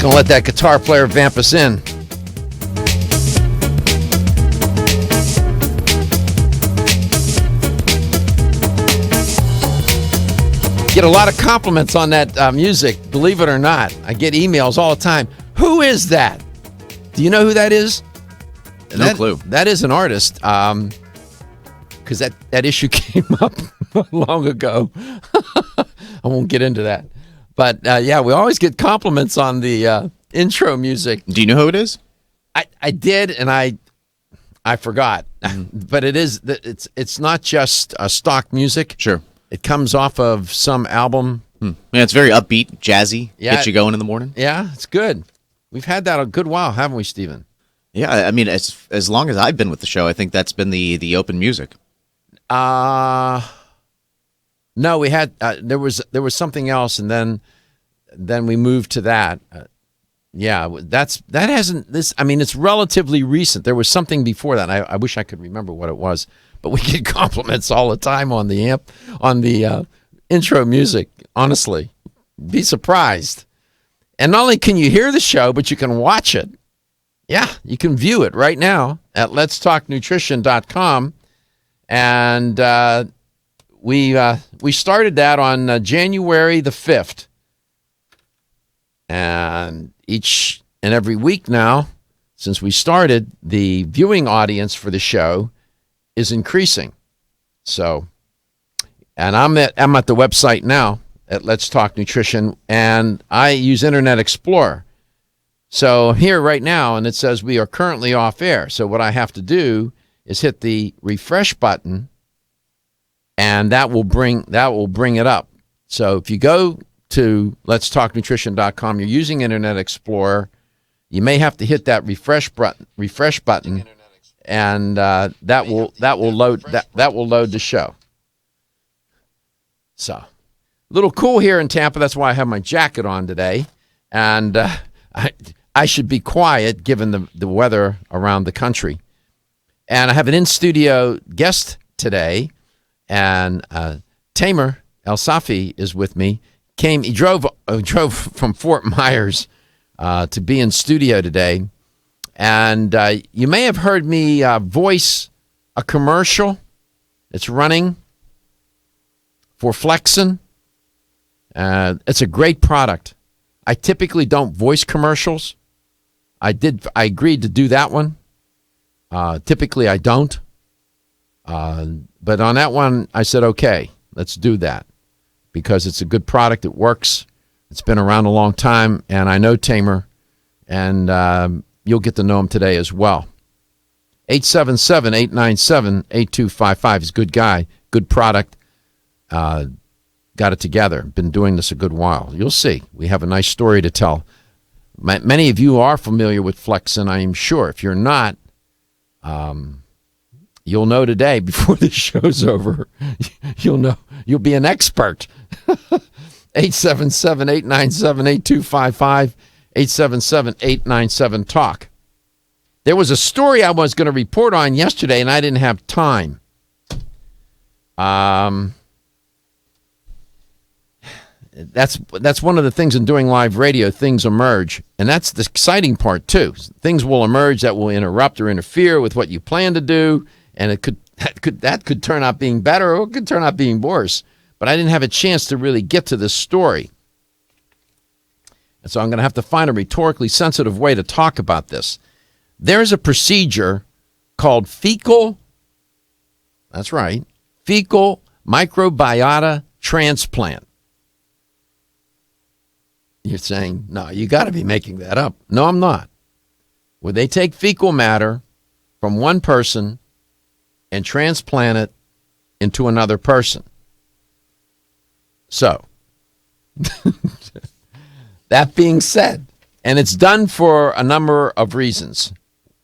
Gonna let that guitar player vamp us in. Get a lot of compliments on that music, believe it or not. I get emails all the time. Who is that? Do you know who that is? No clue. That is an artist, because that issue came up long ago. I won't get into that. But, yeah, we always get compliments on the intro music. Do you know who it is? I did, and I forgot. But it's not just stock music. Sure. It comes off of some album. Yeah, it's very upbeat, jazzy. Yeah. Get you going in the morning. Yeah, it's good. We've had that a good while, haven't we, Stephen? Yeah, I mean, as long as I've been with the show, I think that's been the open music. No, we had there was something else, and then we moved to that. Yeah, that hasn't this. I mean, it's relatively recent. There was something before that. I wish I could remember what it was, but we get compliments all the time on the intro music. Honestly, be surprised. And not only can you hear the show, but you can watch it. Yeah, you can view it right now at letstalknutrition.com. And we started that on January the 5th. And each and every week now, since we started, the viewing audience for the show is increasing. So, and I'm at the website now at Let's Talk Nutrition, and I use Internet Explorer. So here right now, and it says we are currently off air. So what I have to do is hit the refresh button, and that will bring it up. So if you go to letstalknutrition.com, you're using Internet Explorer, you may have to hit that refresh button, and that will load the show. So, a little cool here in Tampa. That's why I have my jacket on today, and I should be quiet given the weather around the country. And I have an in-studio guest today, and Tamer Elsafy is with me. He drove from Fort Myers to be in studio today, and you may have heard me voice a commercial. It's running for Flexcin. It's a great product. I typically don't voice commercials. I agreed to do that one. Typically I don't. But on that one, I said, okay, let's do that. Because it's a good product. It works. It's been around a long time. And I know Tamer. And you'll get to know him today as well. 877-897-8255. He's a good guy. Good product. Got it together. Been doing this a good while. You'll see. We have a nice story to tell. Many of you are familiar with Flexcin, I am sure. If you're not, you'll know today before the show's over. You'll know. You'll be an expert. 877-897-8255. 877-897-TALK. There was a story I was going to report on yesterday, and I didn't have time. That's one of the things in doing live radio. Things emerge, and that's the exciting part too. Things will emerge that will interrupt or interfere with what you plan to do, and that could turn out being better, or it could turn out being worse. But I didn't have a chance to really get to this story, and so I'm going to have to find a rhetorically sensitive way to talk about this. There's a procedure called fecal microbiota transplant. You're saying, no, you got to be making that up. No, I'm not. Where they take fecal matter from one person and transplant it into another person. So, that being said, and it's done for a number of reasons.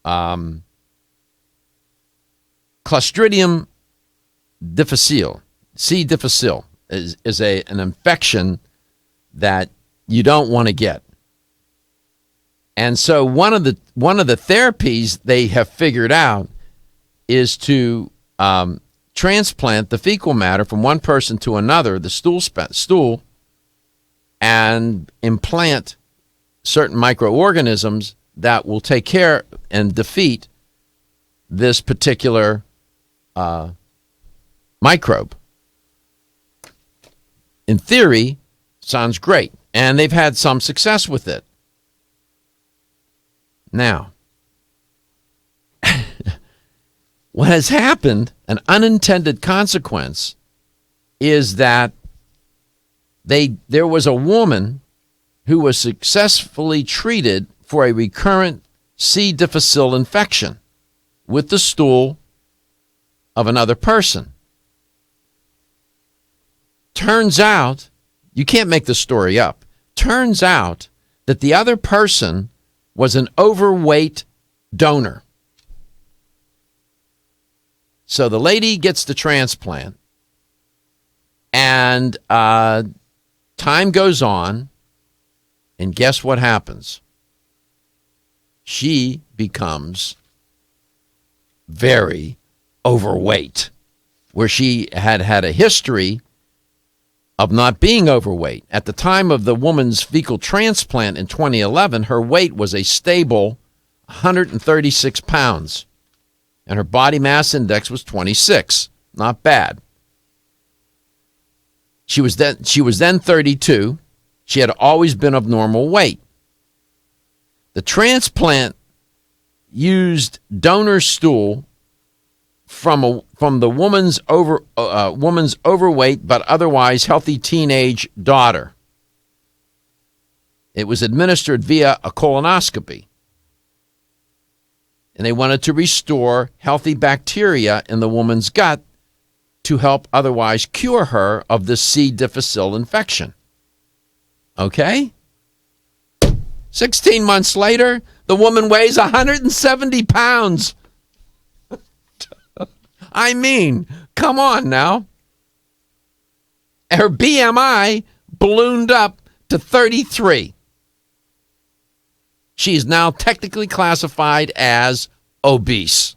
Clostridium difficile, C. difficile, is an infection that you don't want to get. And so one of the therapies they have figured out is to transplant the fecal matter from one person to another, the stool, and implant certain microorganisms that will take care and defeat this particular microbe. In theory, sounds great, and they've had some success with it. Now, what has happened, an unintended consequence, is that there was a woman who was successfully treated for a recurrent C. difficile infection with the stool of another person. Turns out, you can't make this story up, turns out that the other person was an overweight donor. So the lady gets the transplant, and time goes on, and guess what happens? She becomes very overweight, where she had had a history of not being overweight. At the time of the woman's fecal transplant in 2011, her weight was a stable 136 pounds, and her body mass index was 26. Not bad. She was then 32. She had always been of normal weight. The transplant used donor stool from the woman's overweight but otherwise healthy teenage daughter. It was administered via a colonoscopy, and they wanted to restore healthy bacteria in the woman's gut to help otherwise cure her of this C. difficile infection. Okay? 16 months later, the woman weighs 170 pounds. I mean, come on now. Her BMI ballooned up to 33. She is now technically classified as obese.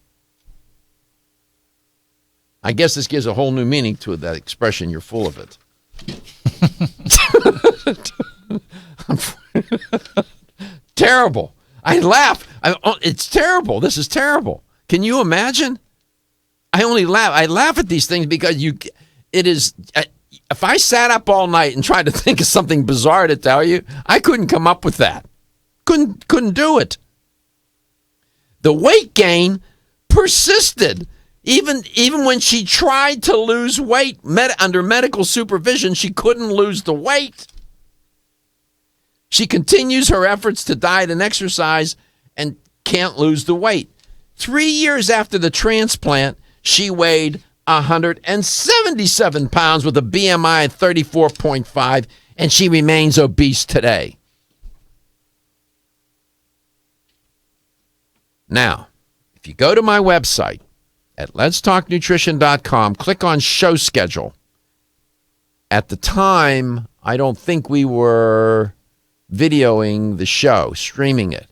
I guess this gives a whole new meaning to that expression, you're full of it. Terrible. I laugh. It's terrible. This is terrible. Can you imagine? I only laugh. I laugh at these things because it is, if I sat up all night and tried to think of something bizarre to tell you, I couldn't come up with that. Couldn't do it. The weight gain persisted. Even when she tried to lose weight under medical supervision, she couldn't lose the weight. She continues her efforts to diet and exercise and can't lose the weight. 3 years after the transplant, she weighed 177 pounds with a BMI of 34.5, and she remains obese today. Now, if you go to my website at letstalknutrition.com, click on show schedule. At the time, I don't think we were videoing the show, streaming it.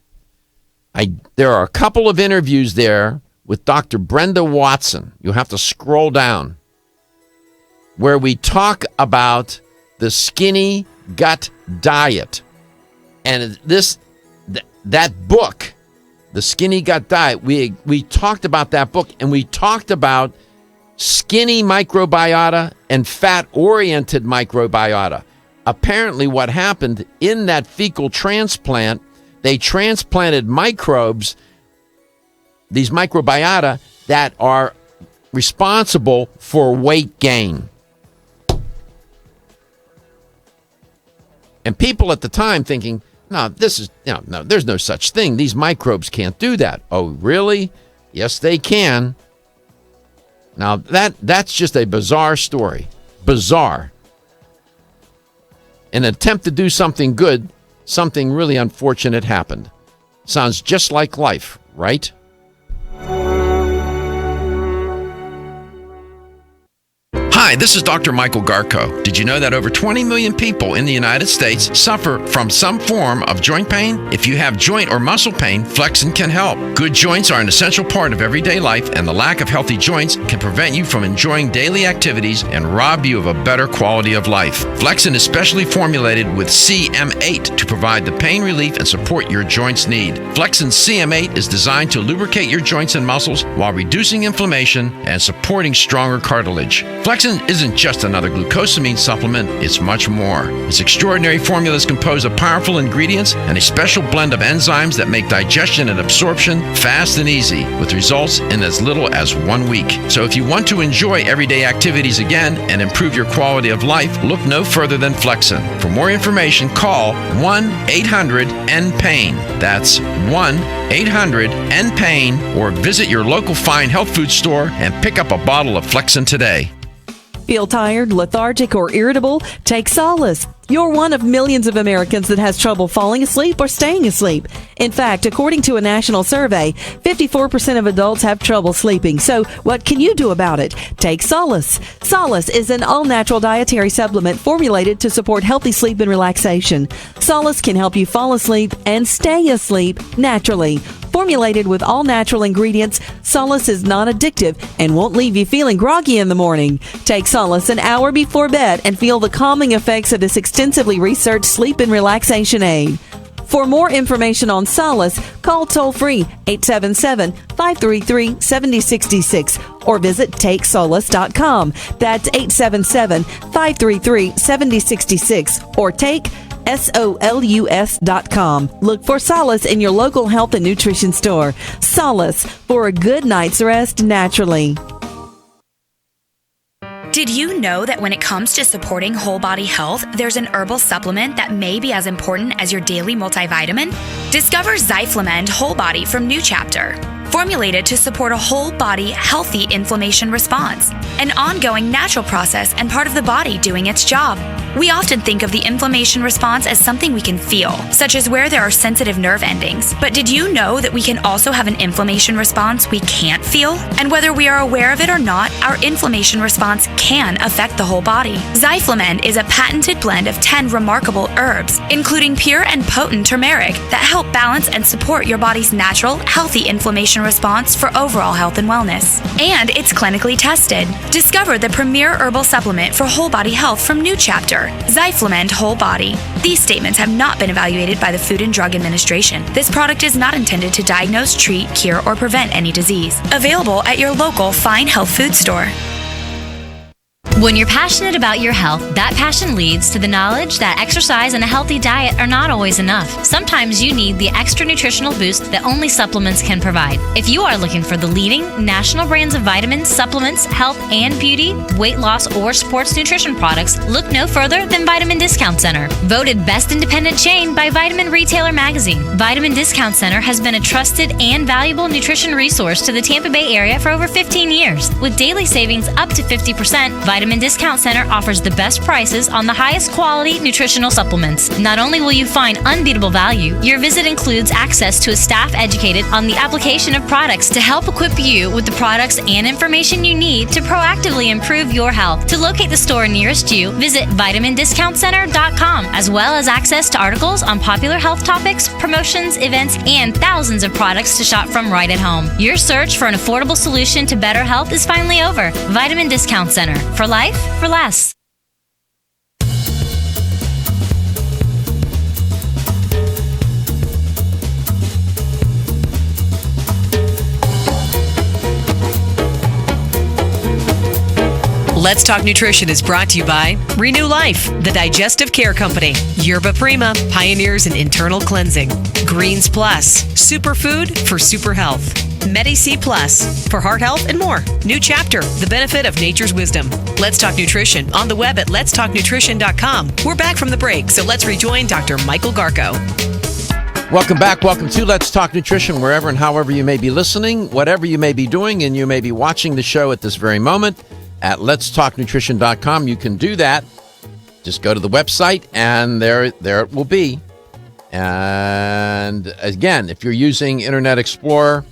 There are a couple of interviews there with Dr. Brenda Watson. You'll have to scroll down, where we talk about the skinny gut diet. And that book, The Skinny Gut Diet, we talked about that book, and we talked about skinny microbiota and fat-oriented microbiota. Apparently what happened in that fecal transplant, they transplanted microbes, these microbiota, that are responsible for weight gain. And people at the time thinking, no, there's no such thing. These microbes can't do that. Oh, really? Yes, they can. Now, that's just a bizarre story. Bizarre. In an attempt to do something good, something really unfortunate happened. Sounds just like life, right? Hi, this is Dr. Michael Garko. Did you know that over 20 million people in the United States suffer from some form of joint pain? If you have joint or muscle pain, Flexcin can help. Good joints are an essential part of everyday life, and the lack of healthy joints can prevent you from enjoying daily activities and rob you of a better quality of life. Flexcin is specially formulated with CM8 to provide the pain relief and support your joints need. Flexcin CM8 is designed to lubricate your joints and muscles while reducing inflammation and supporting stronger cartilage. Flexcin isn't just another glucosamine supplement, it's much more. Its extraordinary formula is composed of powerful ingredients and a special blend of enzymes that make digestion and absorption fast and easy, with results in as little as 1 week. So if you want to enjoy everyday activities again and improve your quality of life, look no further than Flexcin. For more information, call 1-800-NPAIN. That's 1-800-NPAIN, or visit your local fine health food store and pick up a bottle of Flexcin today. Feel tired, lethargic, or irritable? Take solace. You're one of millions of Americans that has trouble falling asleep or staying asleep. In fact, according to a national survey, 54% of adults have trouble sleeping. So what can you do about it? Take Solace. Solace is an all-natural dietary supplement formulated to support healthy sleep and relaxation. Solace can help you fall asleep and stay asleep naturally. Formulated with all natural ingredients, Solace is non-addictive and won't leave you feeling groggy in the morning. Take Solace an hour before bed and feel the calming effects of this extensively researched sleep and relaxation aid. For more information on Solace, call toll-free 877-533-7066 or visit TakeSolace.com. That's 877-533-7066 or take SOLUS.com. Look for Solace in your local health and nutrition store. Solace, for a good night's rest naturally. Did you know that when it comes to supporting whole body health, there's an herbal supplement that may be as important as your daily multivitamin? Discover Zyflamend Whole Body from New Chapter. Formulated to support a whole body, healthy inflammation response, an ongoing natural process and part of the body doing its job. We often think of the inflammation response as something we can feel, such as where there are sensitive nerve endings. But did you know that we can also have an inflammation response we can't feel? And whether we are aware of it or not, our inflammation response can affect the whole body. Zyflamend is a patented blend of 10 remarkable herbs, including pure and potent turmeric, that help balance and support your body's natural, healthy inflammation response for overall health and wellness. And it's clinically tested. Discover the premier herbal supplement for whole body health from New Chapter, Zyflamend Whole Body. These statements have not been evaluated by the Food and Drug Administration. This product is not intended to diagnose, treat, cure, or prevent any disease. Available at your local fine health food store. When you're passionate about your health, that passion leads to the knowledge that exercise and a healthy diet are not always enough. Sometimes you need the extra nutritional boost that only supplements can provide. If you are looking for the leading national brands of vitamins, supplements, health and beauty, weight loss, or sports nutrition products, look no further than Vitamin Discount Center. Voted best independent chain by Vitamin Retailer Magazine, Vitamin Discount Center has been a trusted and valuable nutrition resource to the Tampa Bay area for over 15 years. With daily savings up to 50%, Vitamin Discount Center offers the best prices on the highest quality nutritional supplements. Not only will you find unbeatable value, your visit includes access to a staff educated on the application of products to help equip you with the products and information you need to proactively improve your health. To locate the store nearest you, visit vitamindiscountcenter.com, as well as access to articles on popular health topics, promotions, events, and thousands of products to shop from right at home. Your search for an affordable solution to better health is finally over. Vitamin Discount Center. For life, for less. Let's Talk Nutrition is brought to you by Renew Life, the Digestive Care Company, Yerba Prima, pioneers in internal cleansing, Greens Plus, superfood for super health, Medi-C Plus, for heart health and more, New Chapter, the benefit of nature's wisdom. Let's Talk Nutrition on the web at letstalknutrition.com. We're back from the break, so let's rejoin Dr. Michael Garko. Welcome back. Welcome to Let's Talk Nutrition, wherever and however you may be listening, whatever you may be doing, and you may be watching the show at this very moment at letstalknutrition.com. You can do that. Just go to the website, and there it will be. And again, if you're using Internet Explorer,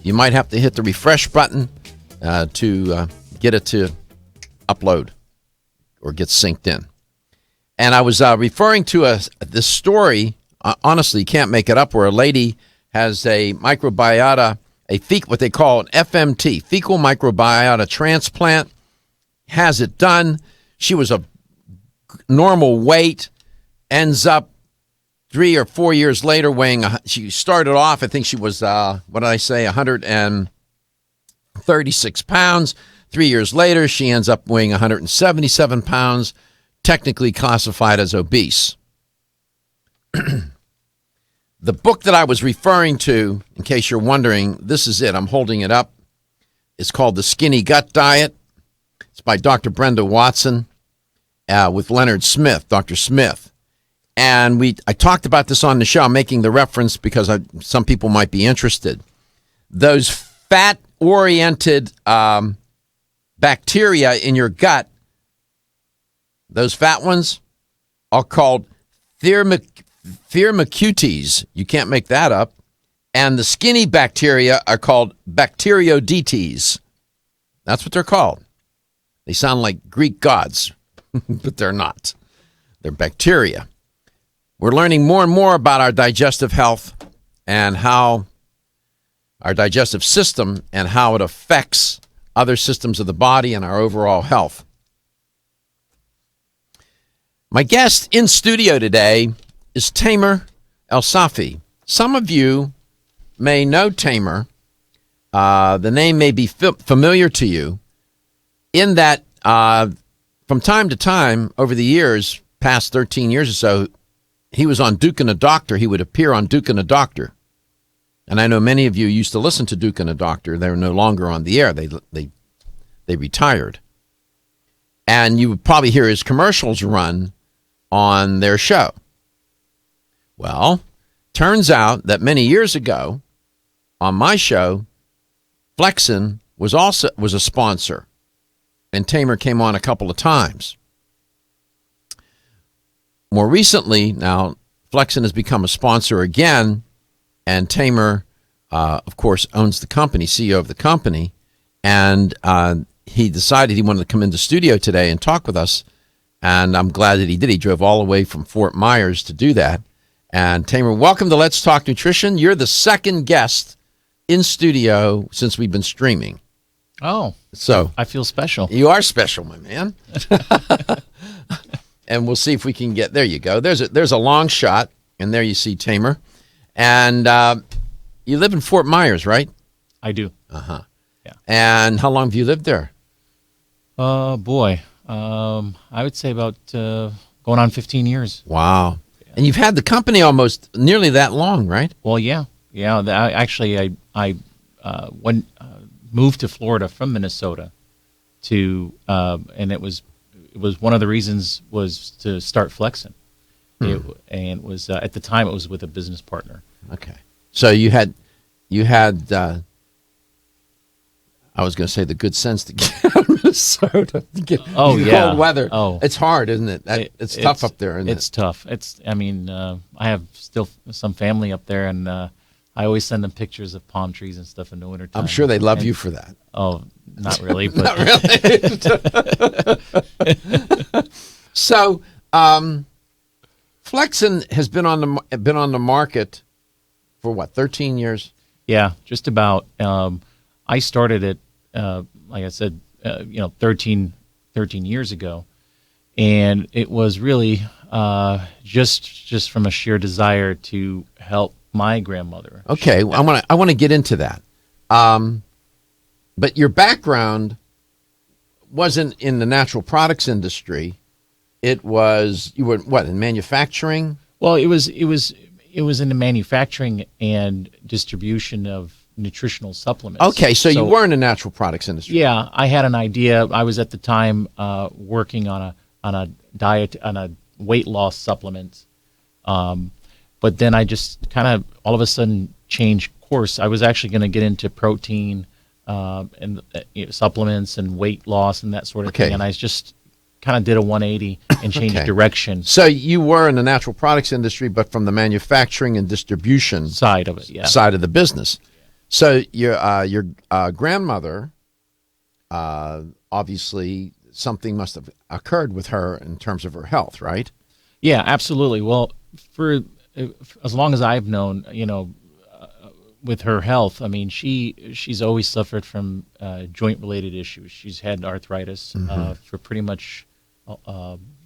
you might have to hit the refresh button to get it to upload. or gets synced in. And I was referring to this story, honestly, you can't make it up, where a lady has a microbiota, what they call an FMT, fecal microbiota transplant, has it done. She was a normal weight, ends up 3 or 4 years later weighing, she started off, I think she was, 136 pounds. 3 years later, she ends up weighing 177 pounds, technically classified as obese. The book that I was referring to, in case you're wondering, this is it. I'm holding it up. It's called The Skinny Gut Diet. It's by Dr. Brenda Watson with Leonard Smith, Dr. Smith. And I talked about this on the show. I'm making the reference because some people might be interested. Those fat-oriented bacteria in your gut, those fat ones, are called Firmicutes. You can't make that up. And the skinny bacteria are called Bacteroidetes. That's what they're called. They sound like Greek gods, but they're not. They're bacteria. We're learning more and more about our digestive health and how our digestive system and how it affects other systems of the body and our overall health. My guest in studio today is Tamer Elsafy. Some of you may know Tamer. The name may be familiar to you in that from time to time over the years, past 13 years or so, he was on Duke and a Doctor. He would appear on Duke and a Doctor. And I know many of you used to listen to Duke and a Doctor. They're no longer on the air. They retired. And you would probably hear his commercials run on their show. Well, turns out that many years ago, on my show, Flexcin was a sponsor, and Tamer came on a couple of times. More recently, now, Flexcin has become a sponsor again, and Tamer, of course, owns the company, CEO of the company, and he decided he wanted to come into the studio today and talk with us, and I'm glad that he did. He drove all the way from Fort Myers to do that. And Tamer, welcome to Let's Talk Nutrition. You're the second guest in studio since we've been streaming. Oh, so I feel special. You are special, my man. And we'll see if we can get, there you go. There's a long shot, and there you see Tamer. And you live in Fort Myers, right? I do. Uh-huh. Yeah. And how long have you lived there? Boy, I would say about going on 15 years. Wow. Yeah. And you've had the company almost nearly that long, right? Well, yeah. I moved to Florida from Minnesota and it was one of the reasons was to start Flexcin. And it was at the time it was with a business partner. Okay. So you had I was going to say the good sense to get out of Minnesota. To get cold weather. Oh, it's hard, isn't it? It's tough up there, isn't it? It's tough. I have still some family up there, and I always send them pictures of palm trees and stuff in the wintertime. I'm sure they love you for that. Oh, not really. But not really. So, Flexcin has been on the market for what, 13 years? Yeah, just about. I started it, like I said, 13 years ago, and it was really just from a sheer desire to help my grandmother. Okay, I want to get into that. But your background wasn't in the natural products industry. You were what, in manufacturing? Well, it was in the manufacturing and distribution of nutritional supplements. Okay, so you were in the natural products industry. Yeah, I had an idea. I was at the time working on a diet, on a weight loss supplement. But then I just kind of all of a sudden changed course. I was actually going to get into protein and supplements and weight loss and that sort of thing. And I just kind of did a 180 and changed direction. So you were in the natural products industry, but from the manufacturing and distribution side of it, side of the business. So your grandmother obviously something must have occurred with her in terms of her health, right? Yeah, absolutely. Well, for as long as I've known, with her health, I mean, she's always suffered from joint-related issues. She's had arthritis for pretty much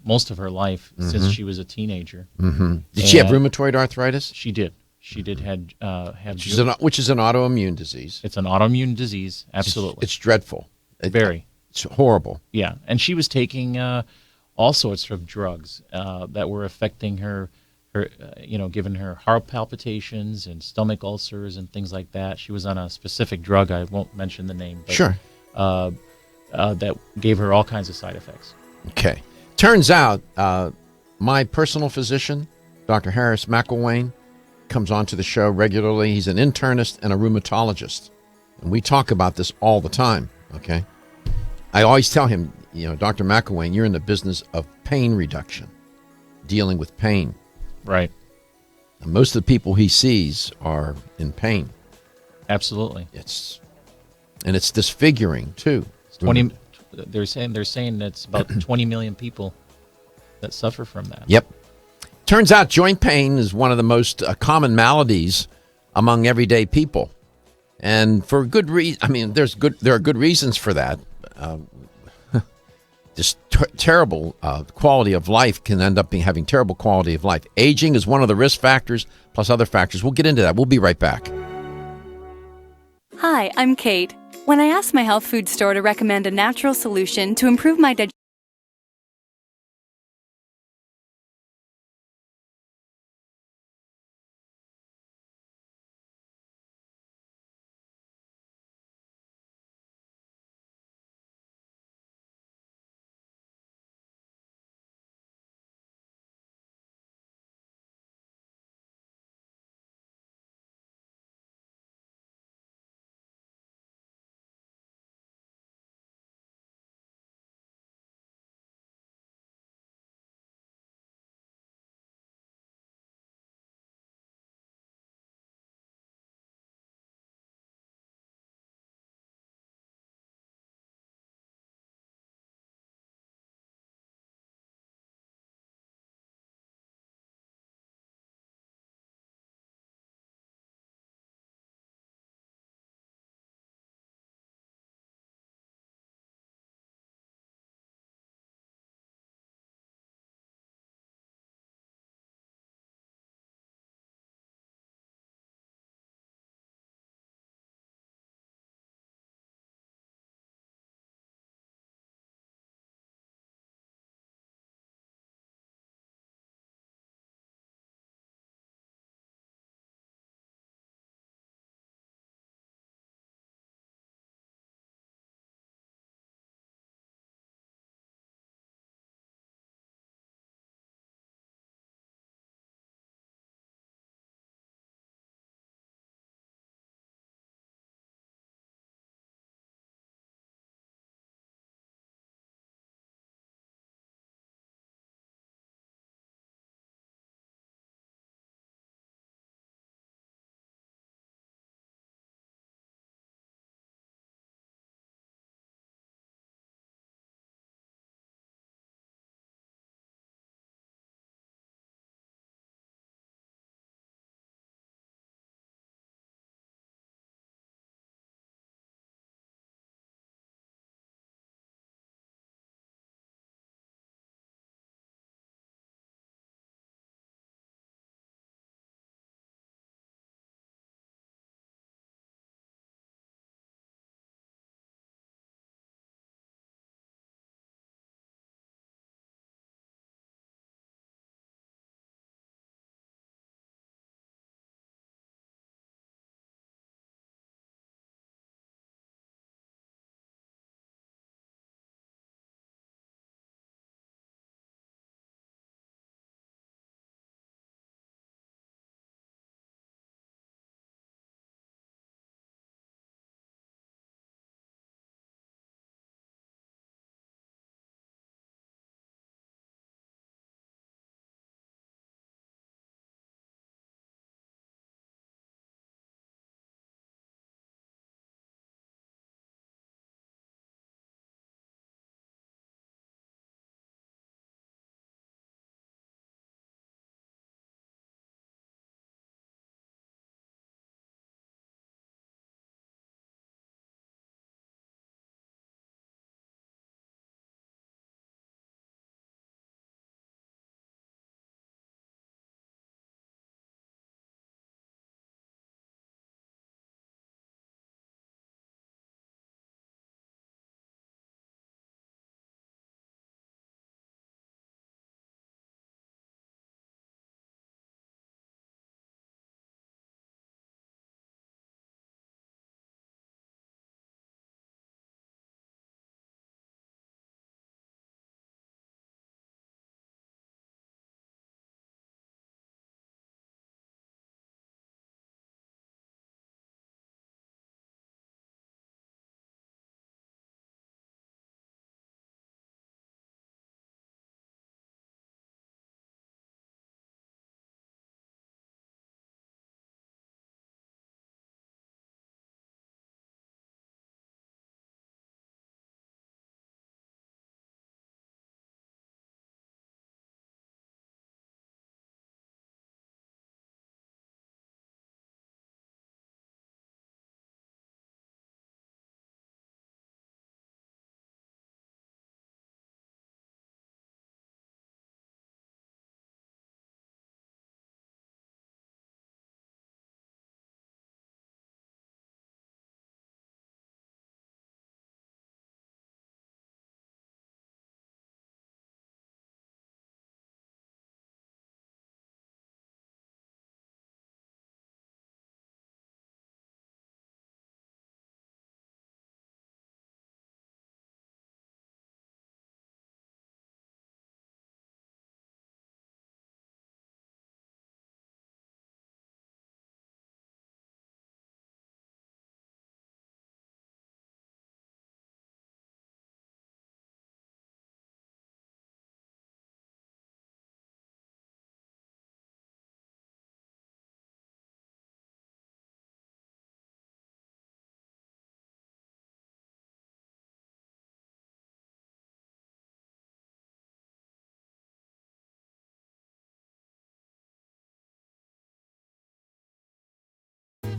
most of her life since she was a teenager. Did she have rheumatoid arthritis? She did. She did have Which is an autoimmune disease. It's an autoimmune disease. Absolutely, It's dreadful. Very. It's horrible. Yeah, and she was taking all sorts of drugs that were affecting her, giving her heart palpitations and stomach ulcers and things like that. She was on a specific drug. I won't mention the name. But, Sure. That gave her all kinds of side effects. Okay. Turns out my personal physician, Dr. Harris McElwain, comes onto the show regularly. He's an internist and a rheumatologist. And we talk about this all the time, okay? I always tell him, Dr. McElwain, you're in the business of pain reduction, dealing with pain. Right. And most of the people he sees are in pain. Absolutely. It's disfiguring too. They're saying that's about 20 million people that suffer from that. Yep. Turns out joint pain is one of the most common maladies among everyday people, and for good reason. I mean, there are good reasons for that. Just terrible quality of life can end up having terrible quality of life. Aging is one of the risk factors, plus other factors. We'll get into that. We'll be right back. Hi, I'm Kate. When I asked my health food store to recommend a natural solution to improve my digestion,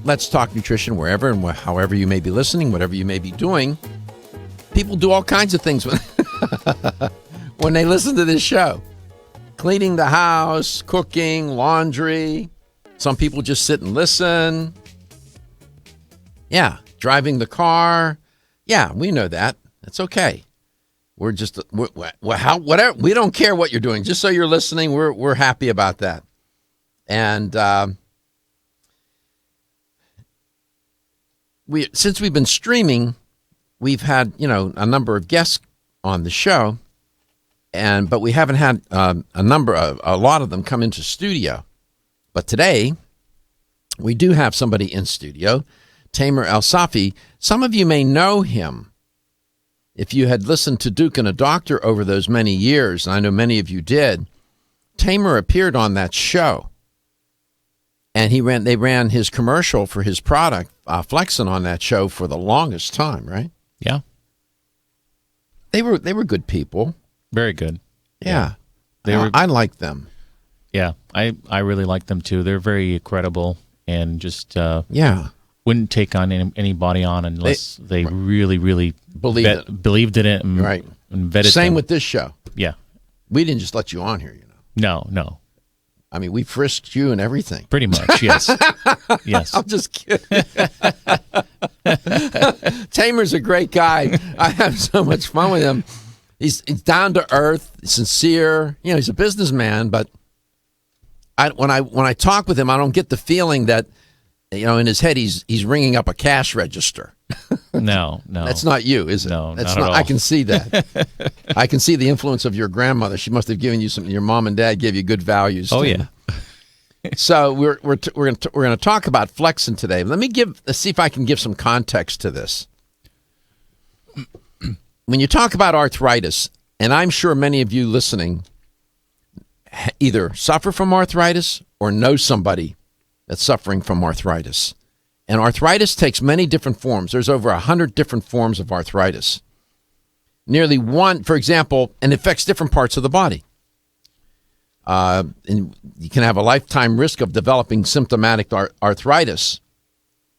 Let's Talk Nutrition wherever and however you may be listening, whatever you may be doing. People do all kinds of things when they listen to this show. Cleaning the house, cooking, laundry. Some people just sit and listen. Yeah, driving the car. Yeah, we know that. It's okay. We're just whatever. We don't care what you're doing. Just so you're listening, we're happy about that. And since we've been streaming, we've had a number of guests on the show, but we haven't had a lot of them come into studio. But today, we do have somebody in studio, Tamer Elsafy. Some of you may know him. If you had listened to Duke and a Doctor over those many years, and I know many of you did, Tamer appeared on that show. And they ran his commercial for his product, Flexcin, on that show for the longest time, right? Yeah. They were good people. Very good. Yeah. I like them. Yeah, I really like them too. They're very credible and just wouldn't take on anybody on unless they really, really believed in it and, right. And vetted Same them. with this show. Yeah. We didn't just let you on here, No. I mean, we frisked you and everything. Pretty much, yes. Yes. I'm just kidding. Tamer's a great guy. I have so much fun with him. He's down to earth, sincere. He's a businessman, but when I talk with him, I don't get the feeling that in his head he's ringing up a cash register. No. That's not you, is it? No, that's not at all. I can see that. I can see the influence of your grandmother. She must have given you something. Your mom and dad gave you good values. Oh, too. yeah. So we're going to talk about Flexcin today. Let's see if I can give some context to this. When you talk about arthritis, and I'm sure many of you listening either suffer from arthritis or know somebody that's suffering from arthritis. And arthritis takes many different forms. There's over 100 different forms of arthritis. Nearly one, for example, and affects different parts of the body. And you can have a lifetime risk of developing symptomatic arthritis.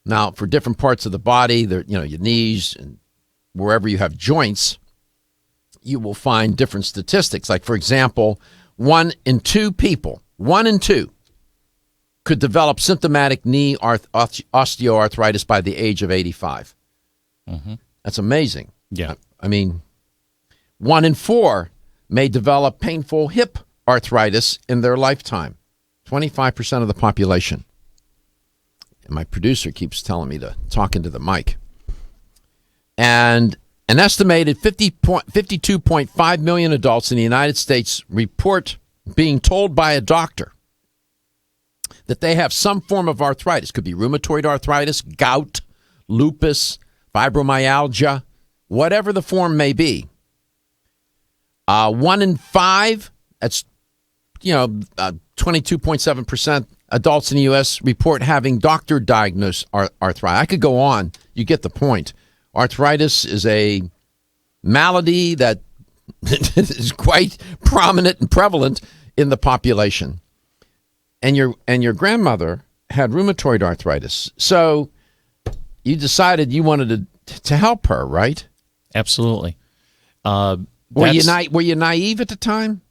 Now, for different parts of the body, your knees and wherever you have joints, you will find different statistics. Like, for example, 1 in 2 people, 1 in 2, could develop symptomatic knee osteoarthritis by the age of 85. Mm-hmm. That's amazing. Yeah. I mean, 1 in 4 may develop painful hip arthritis in their lifetime. 25% of the population. And my producer keeps telling me to talk into the mic. And an estimated 52.5 million adults in the United States report being told by a doctor that they have some form of arthritis. Could be rheumatoid arthritis, gout, lupus, fibromyalgia, whatever the form may be. 1 in 5, that's 22.7% adults in the U.S. report having doctor-diagnosed arthritis. I could go on. You get the point. Arthritis is a malady that is quite prominent and prevalent in the population. And your grandmother had rheumatoid arthritis. So you decided you wanted to help her, right? Absolutely. Were you naive at the time?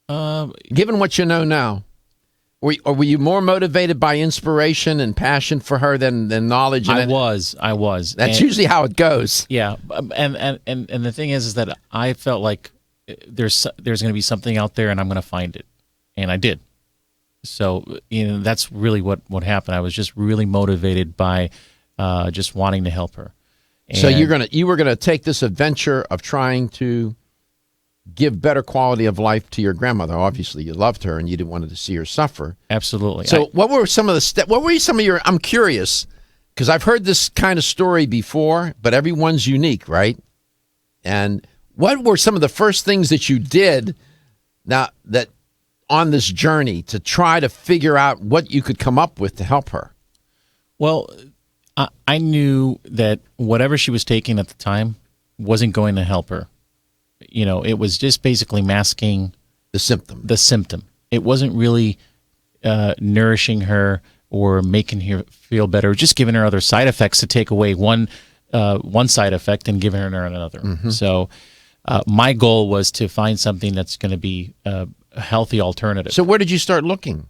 Given what you know now, were you more motivated by inspiration and passion for her than knowledge? I was. That's usually how it goes. Yeah, and the thing is that I felt like there's going to be something out there, and I'm going to find it, and I did. So that's really what happened. I was just really motivated by just wanting to help her. And so you were gonna take this adventure of trying to give better quality of life to your grandmother. Obviously, you loved her and you didn't want to see her suffer. Absolutely. So what were some of the steps? What were some of your? I'm curious because I've heard this kind of story before, but everyone's unique, right? And what were some of the first things that you did now that on this journey to try to figure out what you could come up with to help her? Well, I knew that whatever she was taking at the time wasn't going to help her. It was just basically masking the symptom. It wasn't really nourishing her or making her feel better, just giving her other side effects to take away one side effect and giving her another. So my goal was to find something that's going to be a healthy alternative. So where did you start looking?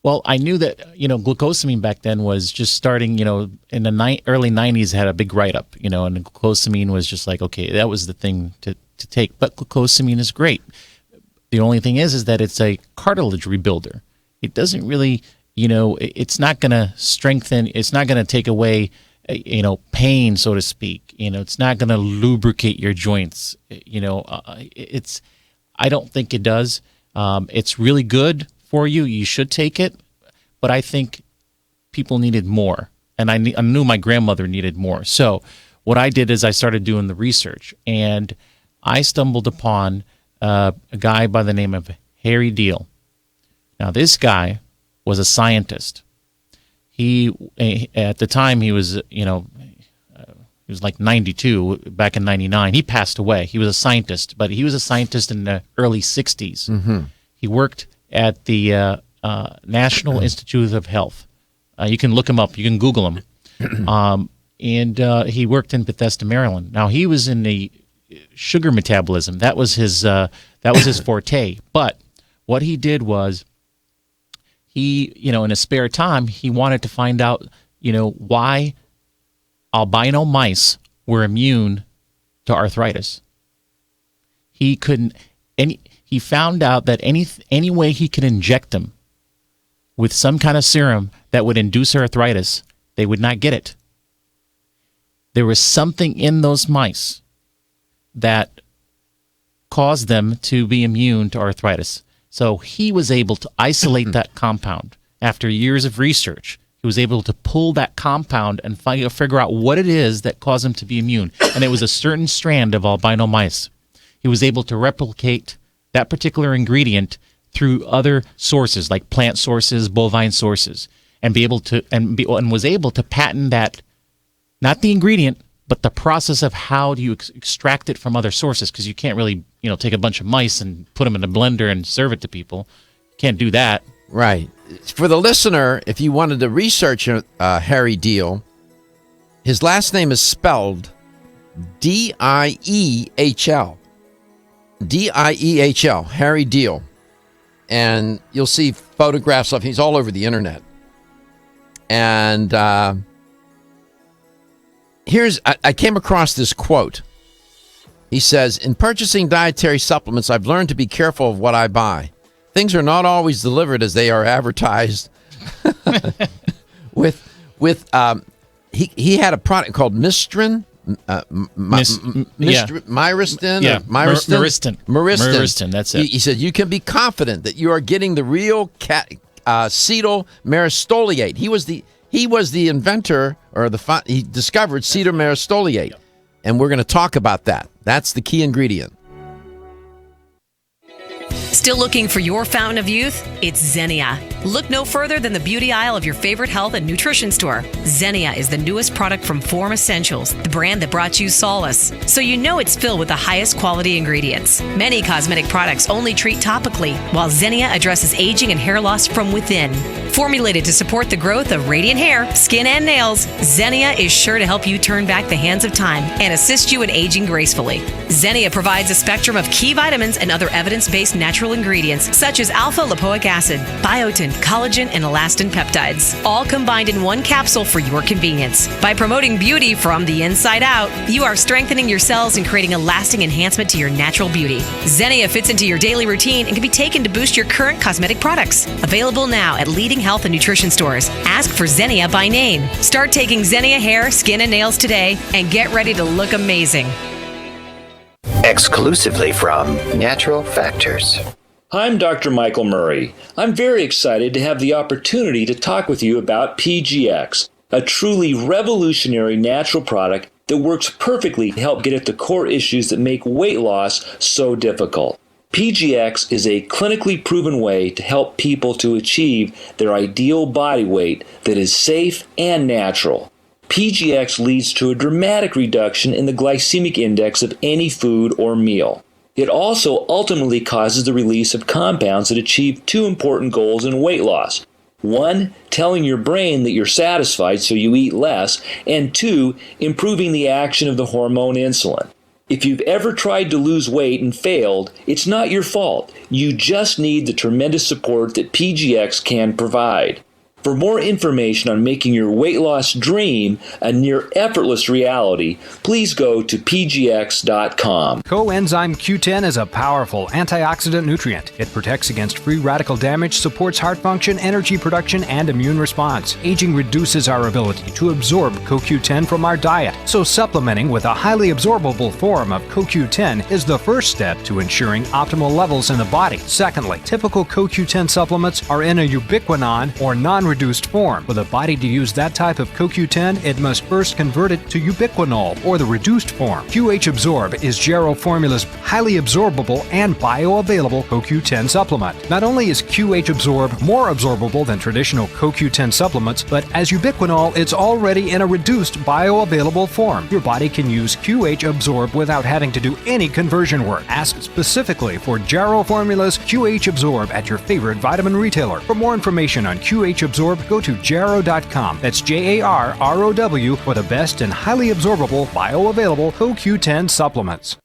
Well, I knew that, glucosamine back then was just starting, in the early 90s had a big write-up, and glucosamine was just like, okay, that was the thing to take. But glucosamine is great. The only thing is that it's a cartilage rebuilder. It doesn't really, it's not going to strengthen, it's not going to take away, pain, so to speak. It's not going to lubricate your joints. I don't think it does. It's really good for you. You should take it. But I think people needed more. And I knew my grandmother needed more. So what I did is I started doing the research. And I stumbled upon a guy by the name of Harry Deal. Now, this guy was a scientist. At the time, he was, he was like 92, back in 99. He passed away. He was a scientist, but he was a scientist in the early 60s. Mm-hmm. He worked at the National Institute of Health. You can look him up. You can Google him. And he worked in Bethesda, Maryland. Now, he was in the sugar metabolism. That was his forte. But what he did was he, in his spare time, he wanted to find out, why albino mice were immune to arthritis. He found out that any way he could inject them with some kind of serum that would induce arthritis, they would not get it. There was something in those mice that caused them to be immune to arthritis. So he was able to isolate that compound. After years of research, he was able to pull that compound and figure out what it is that caused them to be immune. And it was a certain strand of albino mice. He was able to replicate that particular ingredient through other sources, like plant sources, bovine sources, and was able to patent that, not the ingredient, but the process of how do you extract it from other sources, because you can't really, take a bunch of mice and put them in a blender and serve it to people. You can't do that. Right. For the listener, if you wanted to research Harry Deal, his last name is spelled Diehl. Diehl, Harry Deal. And you'll see photographs of him. He's all over the internet. And I came across this quote. He says, "In purchasing dietary supplements, I've learned to be careful of what I buy. Things are not always delivered as they are advertised." He had a product called Mistrin. Myristin. That's it. He said you can be confident that you are getting the real cetyl myristoyate. He was the inventor, or he discovered cetyl myristoyate, and we're going to talk about that. That's the key ingredient. Still looking for your fountain of youth? It's Xenia. Look no further than the beauty aisle of your favorite health and nutrition store. Xenia is the newest product from Form Essentials, the brand that brought you solace. So you know it's filled with the highest quality ingredients. Many cosmetic products only treat topically, while Xenia addresses aging and hair loss from within. Formulated to support the growth of radiant hair, skin, and nails, Xenia is sure to help you turn back the hands of time and assist you in aging gracefully. Xenia provides a spectrum of key vitamins and other evidence-based natural ingredients such as alpha-lipoic acid, biotin, collagen, and elastin peptides, all combined in one capsule for your convenience. By promoting beauty from the inside out, you are strengthening your cells and creating a lasting enhancement to your natural beauty. Xenia fits into your daily routine and can be taken to boost your current cosmetic products. Available now at leading health and nutrition stores. Ask for Xenia by name. Start taking Xenia hair, skin, and nails today and get ready to look amazing. Exclusively from Natural Factors. I'm Dr. Michael Murray. I'm very excited to have the opportunity to talk with you about PGX, a truly revolutionary natural product that works perfectly to help get at the core issues that make weight loss so difficult. PGX is a clinically proven way to help people to achieve their ideal body weight that is safe and natural. PGX leads to a dramatic reduction in the glycemic index of any food or meal. It also ultimately causes the release of compounds that achieve two important goals in weight loss: 1, telling your brain that you're satisfied so you eat less, and 2, improving the action of the hormone insulin. If you've ever tried to lose weight and failed, it's not your fault. You just need the tremendous support that PGX can provide. For more information on making your weight loss dream a near effortless reality, please go to pgx.com. Coenzyme Q10 is a powerful antioxidant nutrient. It protects against free radical damage, supports heart function, energy production, and immune response. Aging reduces our ability to absorb CoQ10 from our diet, so supplementing with a highly absorbable form of CoQ10 is the first step to ensuring optimal levels in the body. Secondly, typical CoQ10 supplements are in a ubiquinone or non-reduced form. For the body to use that type of CoQ10, it must first convert it to ubiquinol or the reduced form. QH Absorb is Jarrow Formula's highly absorbable and bioavailable CoQ10 supplement. Not only is QH Absorb more absorbable than traditional CoQ10 supplements, but as ubiquinol, it's already in a reduced bioavailable form. Your body can use QH Absorb without having to do any conversion work. Ask specifically for Jarrow Formula's QH Absorb at your favorite vitamin retailer. For more information on QH Absorb, go to jarrow.com. That's JARROW for the best and highly absorbable bioavailable CoQ10 supplements.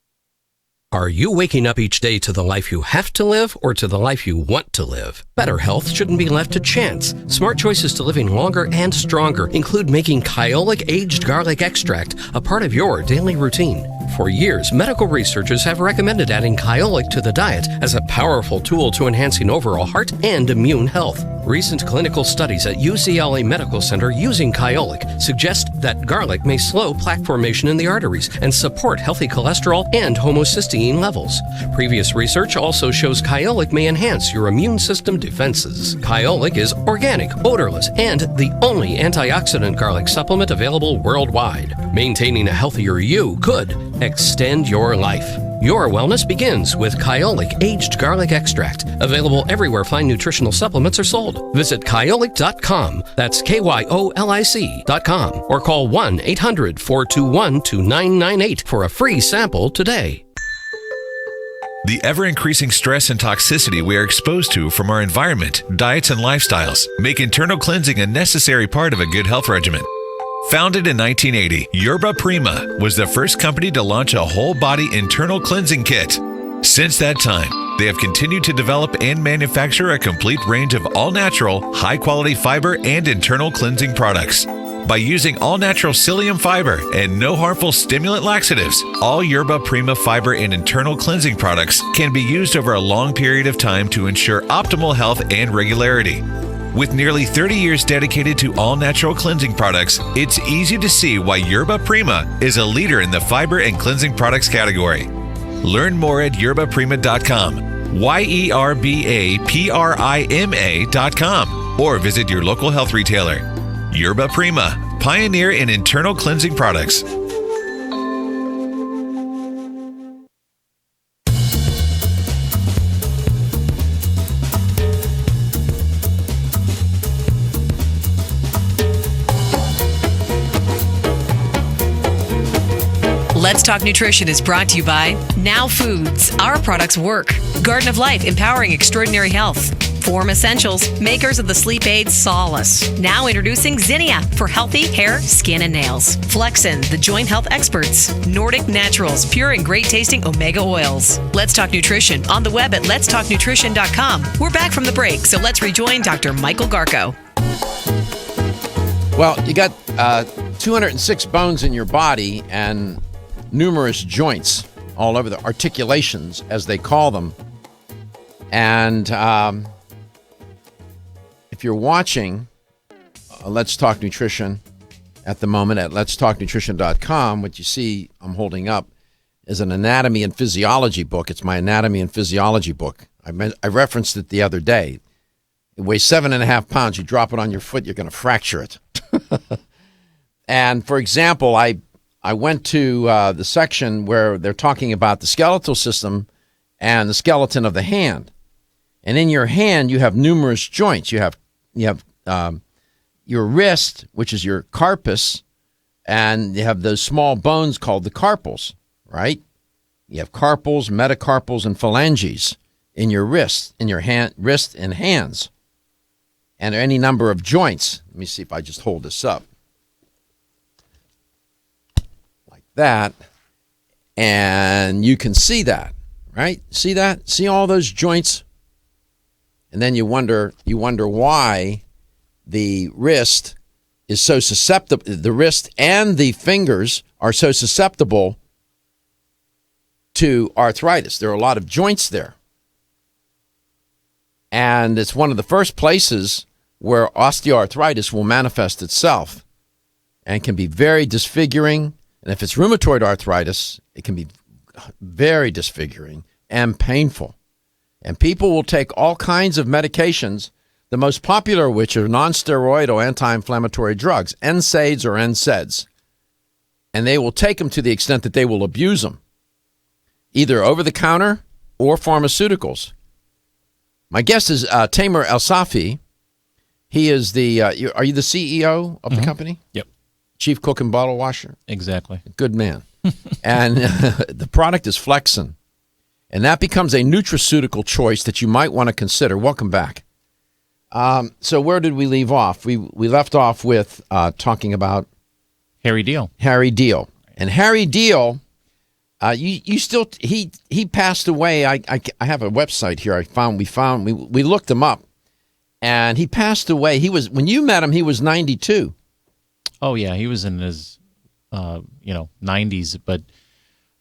Are you waking up each day to the life you have to live or to the life you want to live? Better health shouldn't be left to chance. Smart choices to living longer and stronger include making Kyolic aged garlic extract a part of your daily routine. For years, medical researchers have recommended adding Kyolic to the diet as a powerful tool to enhancing overall heart and immune health. Recent clinical studies at UCLA Medical Center using Kyolic suggest that garlic may slow plaque formation in the arteries and support healthy cholesterol and homocysteine levels. Previous research also shows Kyolic may enhance your immune system defenses. Kyolic is organic, odorless, and the only antioxidant garlic supplement available worldwide. Maintaining a healthier you could extend your life. Your wellness begins with Kyolic aged garlic extract, available everywhere fine nutritional supplements are sold. Visit kyolic.com, that's KYOLIC.com, or call 1-800-421-2998 for a free sample today. The ever-increasing stress and toxicity we are exposed to from our environment, diets, and lifestyles make internal cleansing a necessary part of a good health regimen. Founded in 1980, Yerba Prima was the first company to launch a whole-body internal cleansing kit. Since that time, they have continued to develop and manufacture a complete range of all-natural, high-quality fiber and internal cleansing products. By using all-natural psyllium fiber and no harmful stimulant laxatives, all Yerba Prima fiber and internal cleansing products can be used over a long period of time to ensure optimal health and regularity. With nearly 30 years dedicated to all-natural cleansing products, it's easy to see why Yerba Prima is a leader in the fiber and cleansing products category. Learn more at yerbaprima.com, YERBAPRIMA.com, or visit your local health retailer. Yerba Prima, pioneer in internal cleansing products. Let's Talk Nutrition is brought to you by Now Foods. Our products work. Garden of Life, empowering extraordinary health. Form Essentials, makers of the sleep aid Solace. Now introducing Zinnia for healthy hair, skin, and nails. Flexcin, the joint health experts. Nordic Naturals, pure and great tasting omega oils. Let's Talk Nutrition on the web at letstalknutrition.com. We're back from the break, so let's rejoin Dr. Michael Garko. Well, you got 206 bones in your body and numerous joints all over, the articulations, as they call them. And if you're watching Let's Talk Nutrition at the moment at letstalknutrition.com, what you see I'm holding up is an anatomy and physiology book. It's my anatomy and physiology book. I referenced it the other day. It weighs 7.5 pounds. You drop it on your foot, you're going to fracture it. And for example, I went to the section where they're talking about the skeletal system and the skeleton of the hand. And in your hand, you have numerous joints. You have your wrist, which is your carpus, and you have those small bones called the carpals, right? You have carpals, metacarpals, and phalanges in your wrist, in your hand, wrist and hands. and any number of joints. Let me see if I just hold this up like that, and you can see that, right? See that? See all those joints? And then you wonder why the wrist is so susceptible. The wrist and the fingers are so susceptible to arthritis. There are a lot of joints there. And it's one of the first places where osteoarthritis will manifest itself and can be very disfiguring. And if it's rheumatoid arthritis, it can be very disfiguring and painful. And people will take all kinds of medications, the most popular of which are non-steroidal anti-inflammatory drugs, NSAIDs or NSAIDs. And they will take them to the extent that they will abuse them, either over-the-counter or pharmaceuticals. My guest is Tamer Elsafy. He is the, are you the CEO of the company? Yep. Chief cook and bottle washer? Exactly. Good man. And the product is Flexcin. And that becomes a nutraceutical choice that you might want to consider. Welcome back. So where did we leave off? We left off with talking about Harry Deal. Harry Deal. And Harry Deal, you still he passed away. I have a website here. We looked him up, and he passed away. He was, when you met him, he was 92. Oh yeah, he was in his 90s, but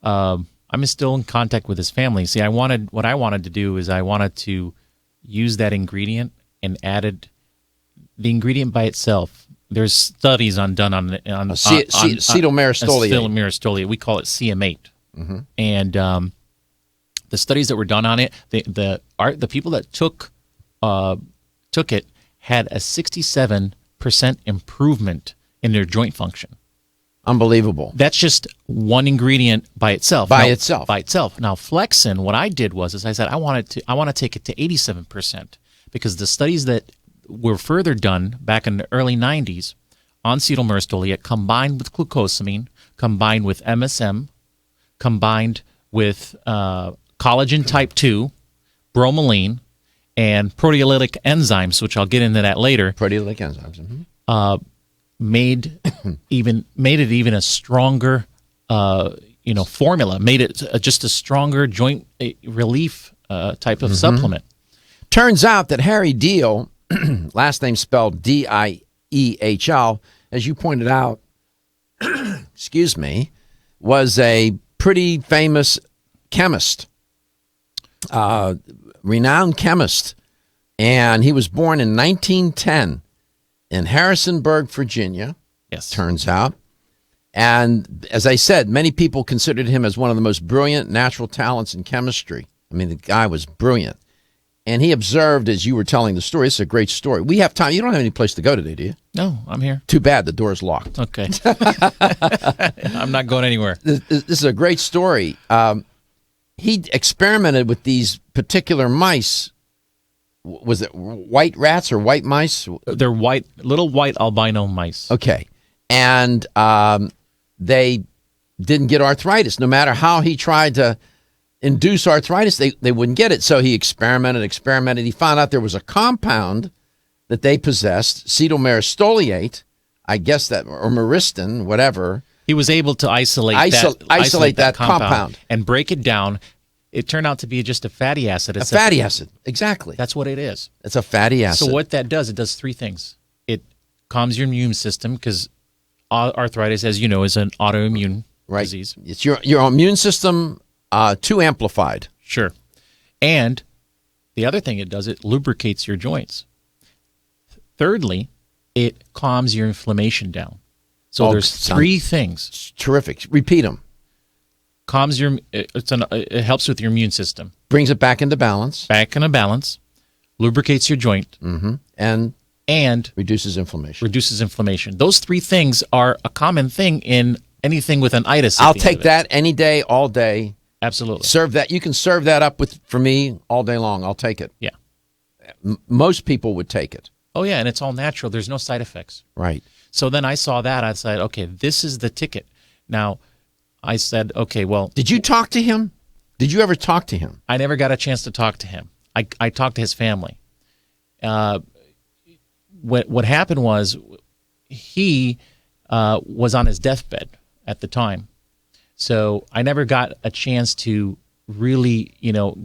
I'm still in contact with his family. See, what I wanted to do is I wanted to use that ingredient and added the ingredient by itself. There's studies done on acetylmyristolate. We call it CM8. Mm-hmm. And the studies that were done on it, the people that took it had a 67% improvement in their joint function. Unbelievable. That's just one ingredient by itself. By itself. Now, Flexcin, what I did was I said I want to take it to 87%, because the studies that were further done back in the early 90s on acetylmyristolate combined with glucosamine, combined with MSM, combined with collagen type 2, bromelain, and proteolytic enzymes, which I'll get into that later. Proteolytic enzymes. Mm-hmm. Made it even a stronger formula. Made it just a stronger joint relief type of supplement. Turns out that Harry Deal, last name spelled Diehl, as you pointed out, excuse me, was a pretty famous chemist, renowned chemist, and he was born in 1910 in Harrisonburg, Virginia. Yes, turns out. And as I said, many people considered him as one of the most brilliant natural talents in chemistry. I mean, the guy was brilliant. And he observed, as you were telling the story, it's a great story. We have time. You don't have any place to go today, do you? No, I'm here. Too bad. The door's locked. Okay. I'm not going anywhere. This is a great story. He experimented with these particular mice. Was it white rats or white mice? They're little white albino mice. Okay. And they didn't get arthritis. No matter how he tried to induce arthritis, they wouldn't get it. So he experimented. He found out there was a compound that they possessed, acetylmyristolate, I guess that, or myristin, whatever. He was able to isolate that compound and break it down. It turned out to be just a fatty acid. A fatty acid, exactly. That's what it is. It's a fatty acid. So what that does, it does three things. It calms your immune system, because arthritis, as you know, is an autoimmune disease. It's your immune system too amplified. Sure. And the other thing it does, it lubricates your joints. Thirdly, it calms your inflammation down. So there's three things. Terrific. Repeat them. Calms it helps with your immune system. Brings it back into balance. Lubricates your joint. Mm-hmm. And reduces inflammation. Those three things are a common thing in anything with an itis. I'll take that any day, all day. Absolutely. Serve that. You can serve that up for me all day long. I'll take it. Yeah. Most people would take it. Oh, yeah, and it's all natural. There's no side effects. Right. So then I saw that. I said, okay, this is the ticket. Now, I said, okay, well. Did you talk to him? Did you ever talk to him? I never got a chance to talk to him. I talked to his family. what happened was he was on his deathbed at the time. So I never got a chance to really,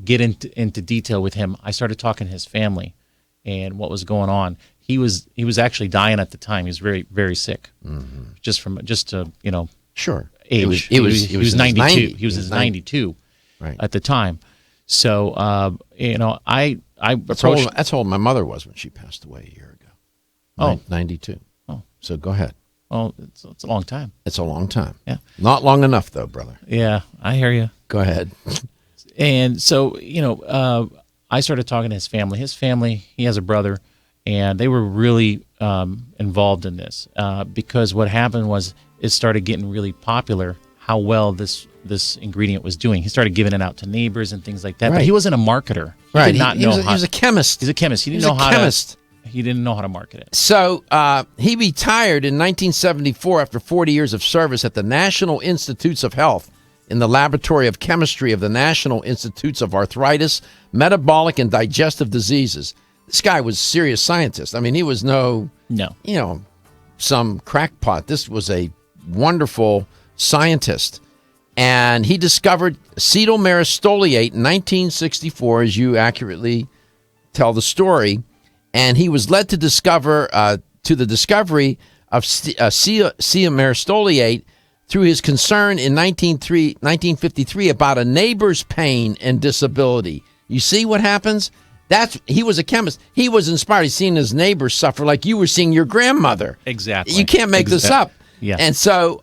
get into detail with him. I started talking to his family and what was going on. He was actually dying at the time. He was very, very sick. Mm-hmm. Sure. Age. He was 92. He was 92 right. At the time. So I approached. That's how old my mother was when she passed away a year ago. 92. Oh, so go ahead. Oh, it's a long time. It's a long time. Yeah. Not long enough, though, brother. Yeah, I hear you. Go ahead. And so, I started talking to his family. His family, he has a brother, and they were really involved in this because what happened was it started getting really popular how well this ingredient was doing. He started giving it out to neighbors and things like that. Right. But he wasn't a marketer. He did not know how. He was a chemist. He's a chemist. He didn't know how to market it. So he retired in 1974 after 40 years of service at the National Institutes of Health in the Laboratory of Chemistry of the National Institutes of Arthritis, Metabolic, and Digestive Diseases. This guy was a serious scientist. I mean, he was no, some crackpot. This was a wonderful scientist. And he discovered acetyl myristoyate in 1964, as you accurately tell the story. And he was led to the discovery of acetyl myristoyate through his concern in 1953 about a neighbor's pain and disability. You see what happens? He was a chemist. He was inspired. He's seeing his neighbors suffer like you were seeing your grandmother. Exactly. You can't make this up. Yeah. And so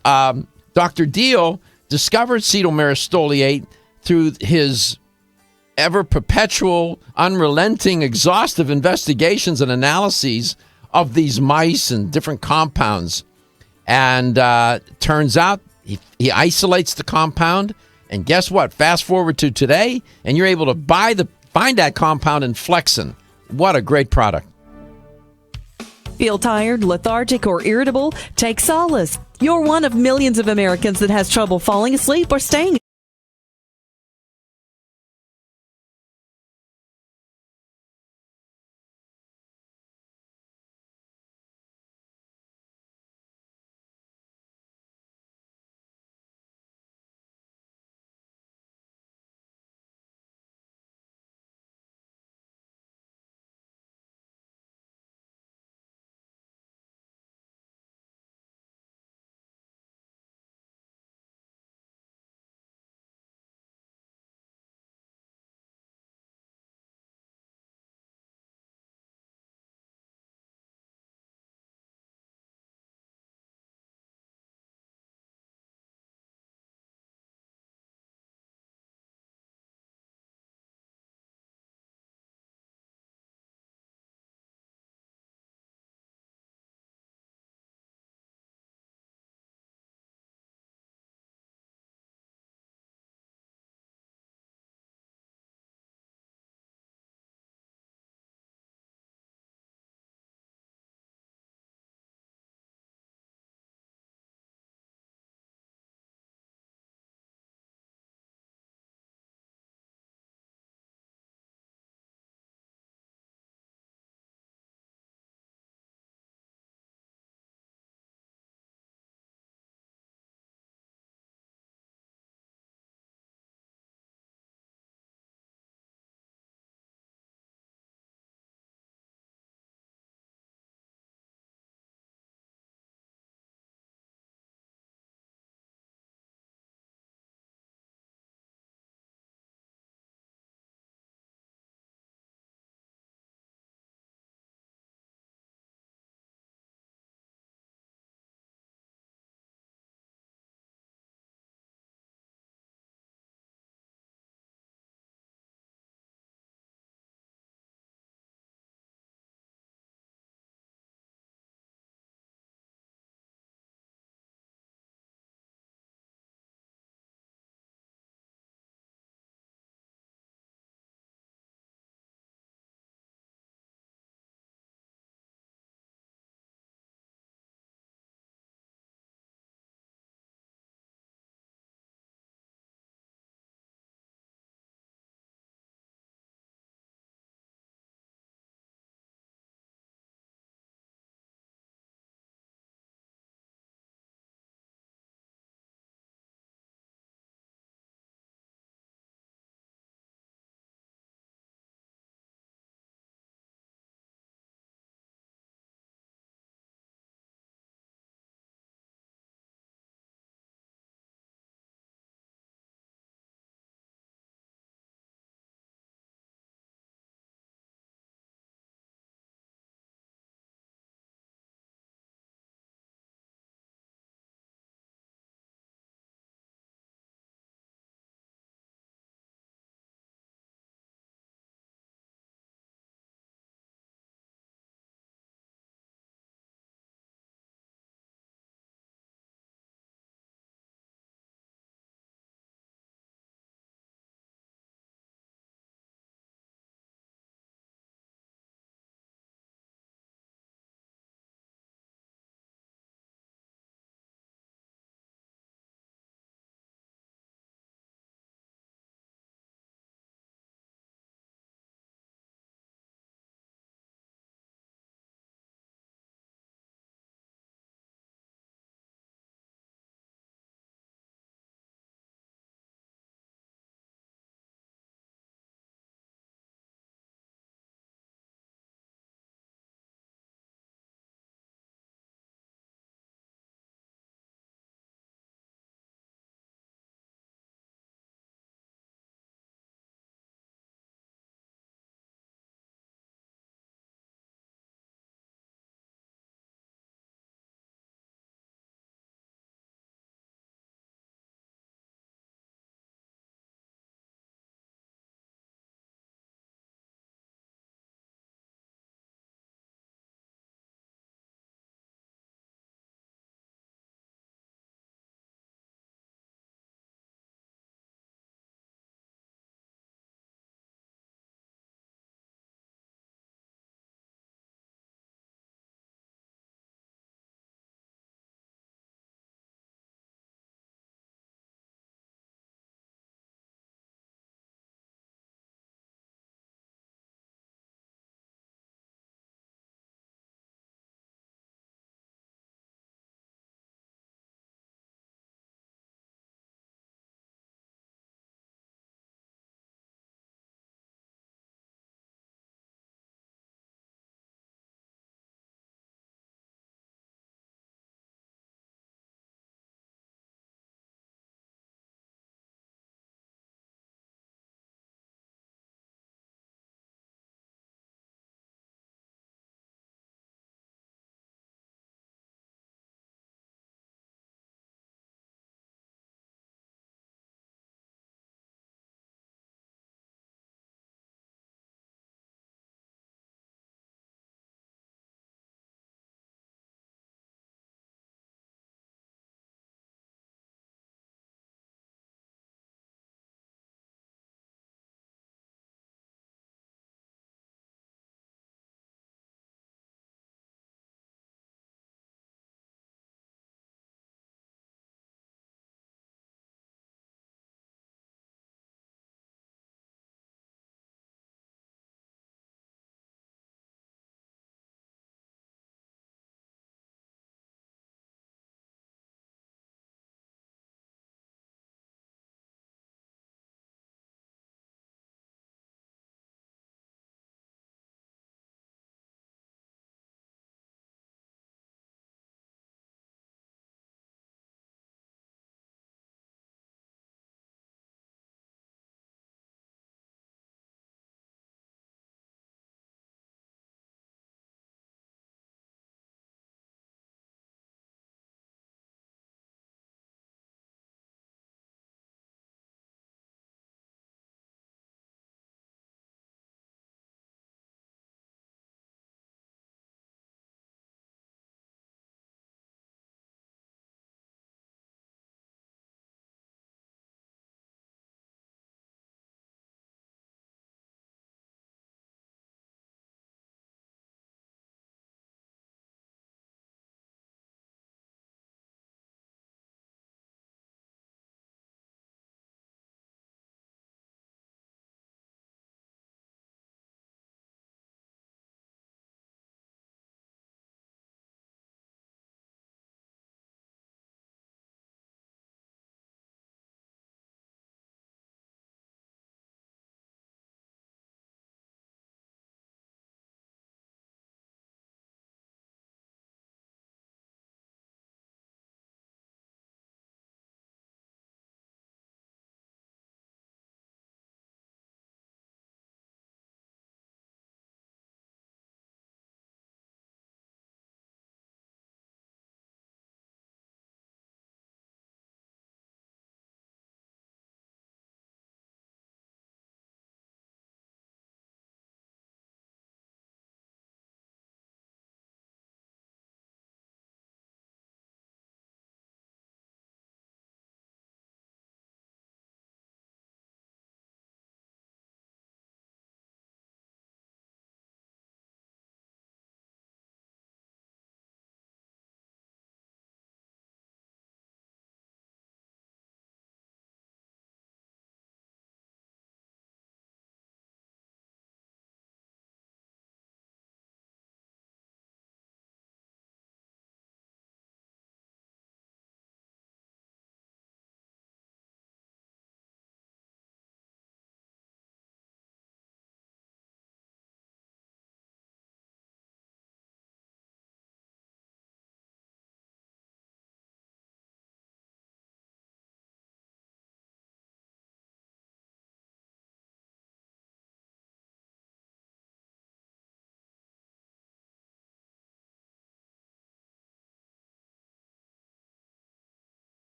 Dr. Deal discovered acetyl myristoyate through his ever-perpetual, unrelenting, exhaustive investigations and analyses of these mice and different compounds. And turns out he isolates the compound. And guess what? Fast forward to today, and you're able to find that compound in Flexcin. What a great product. Feel tired, lethargic, or irritable? Take solace. You're one of millions of Americans that has trouble falling asleep or staying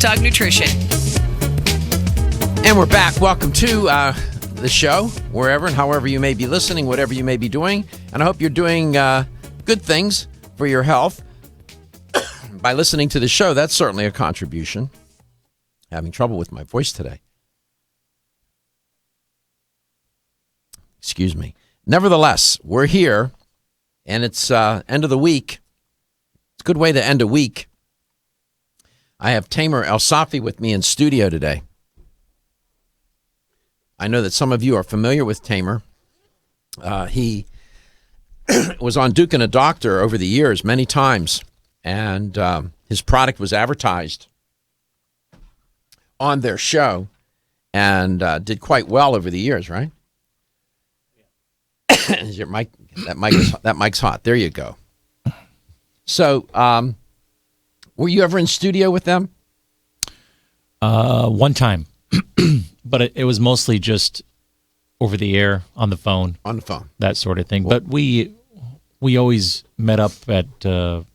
Talk Nutrition. And we're back. Welcome to the show, wherever and however you may be listening, whatever you may be doing. And I hope you're doing good things for your health by listening to the show. That's certainly a contribution. Having trouble with my voice today. Excuse me. Nevertheless, we're here, and it's end of the week. It's a good way to end a week. I have Tamer Elsafy with me in studio today. I know that some of you are familiar with Tamer. He was on Duke and a Doctor over the years many times, and his product was advertised on their show and did quite well over the years, right? Is your mic? That mic's hot. There you go. So, were you ever in studio with them? One time, but it was mostly just over the air, on the phone, that sort of thing. But we always met up at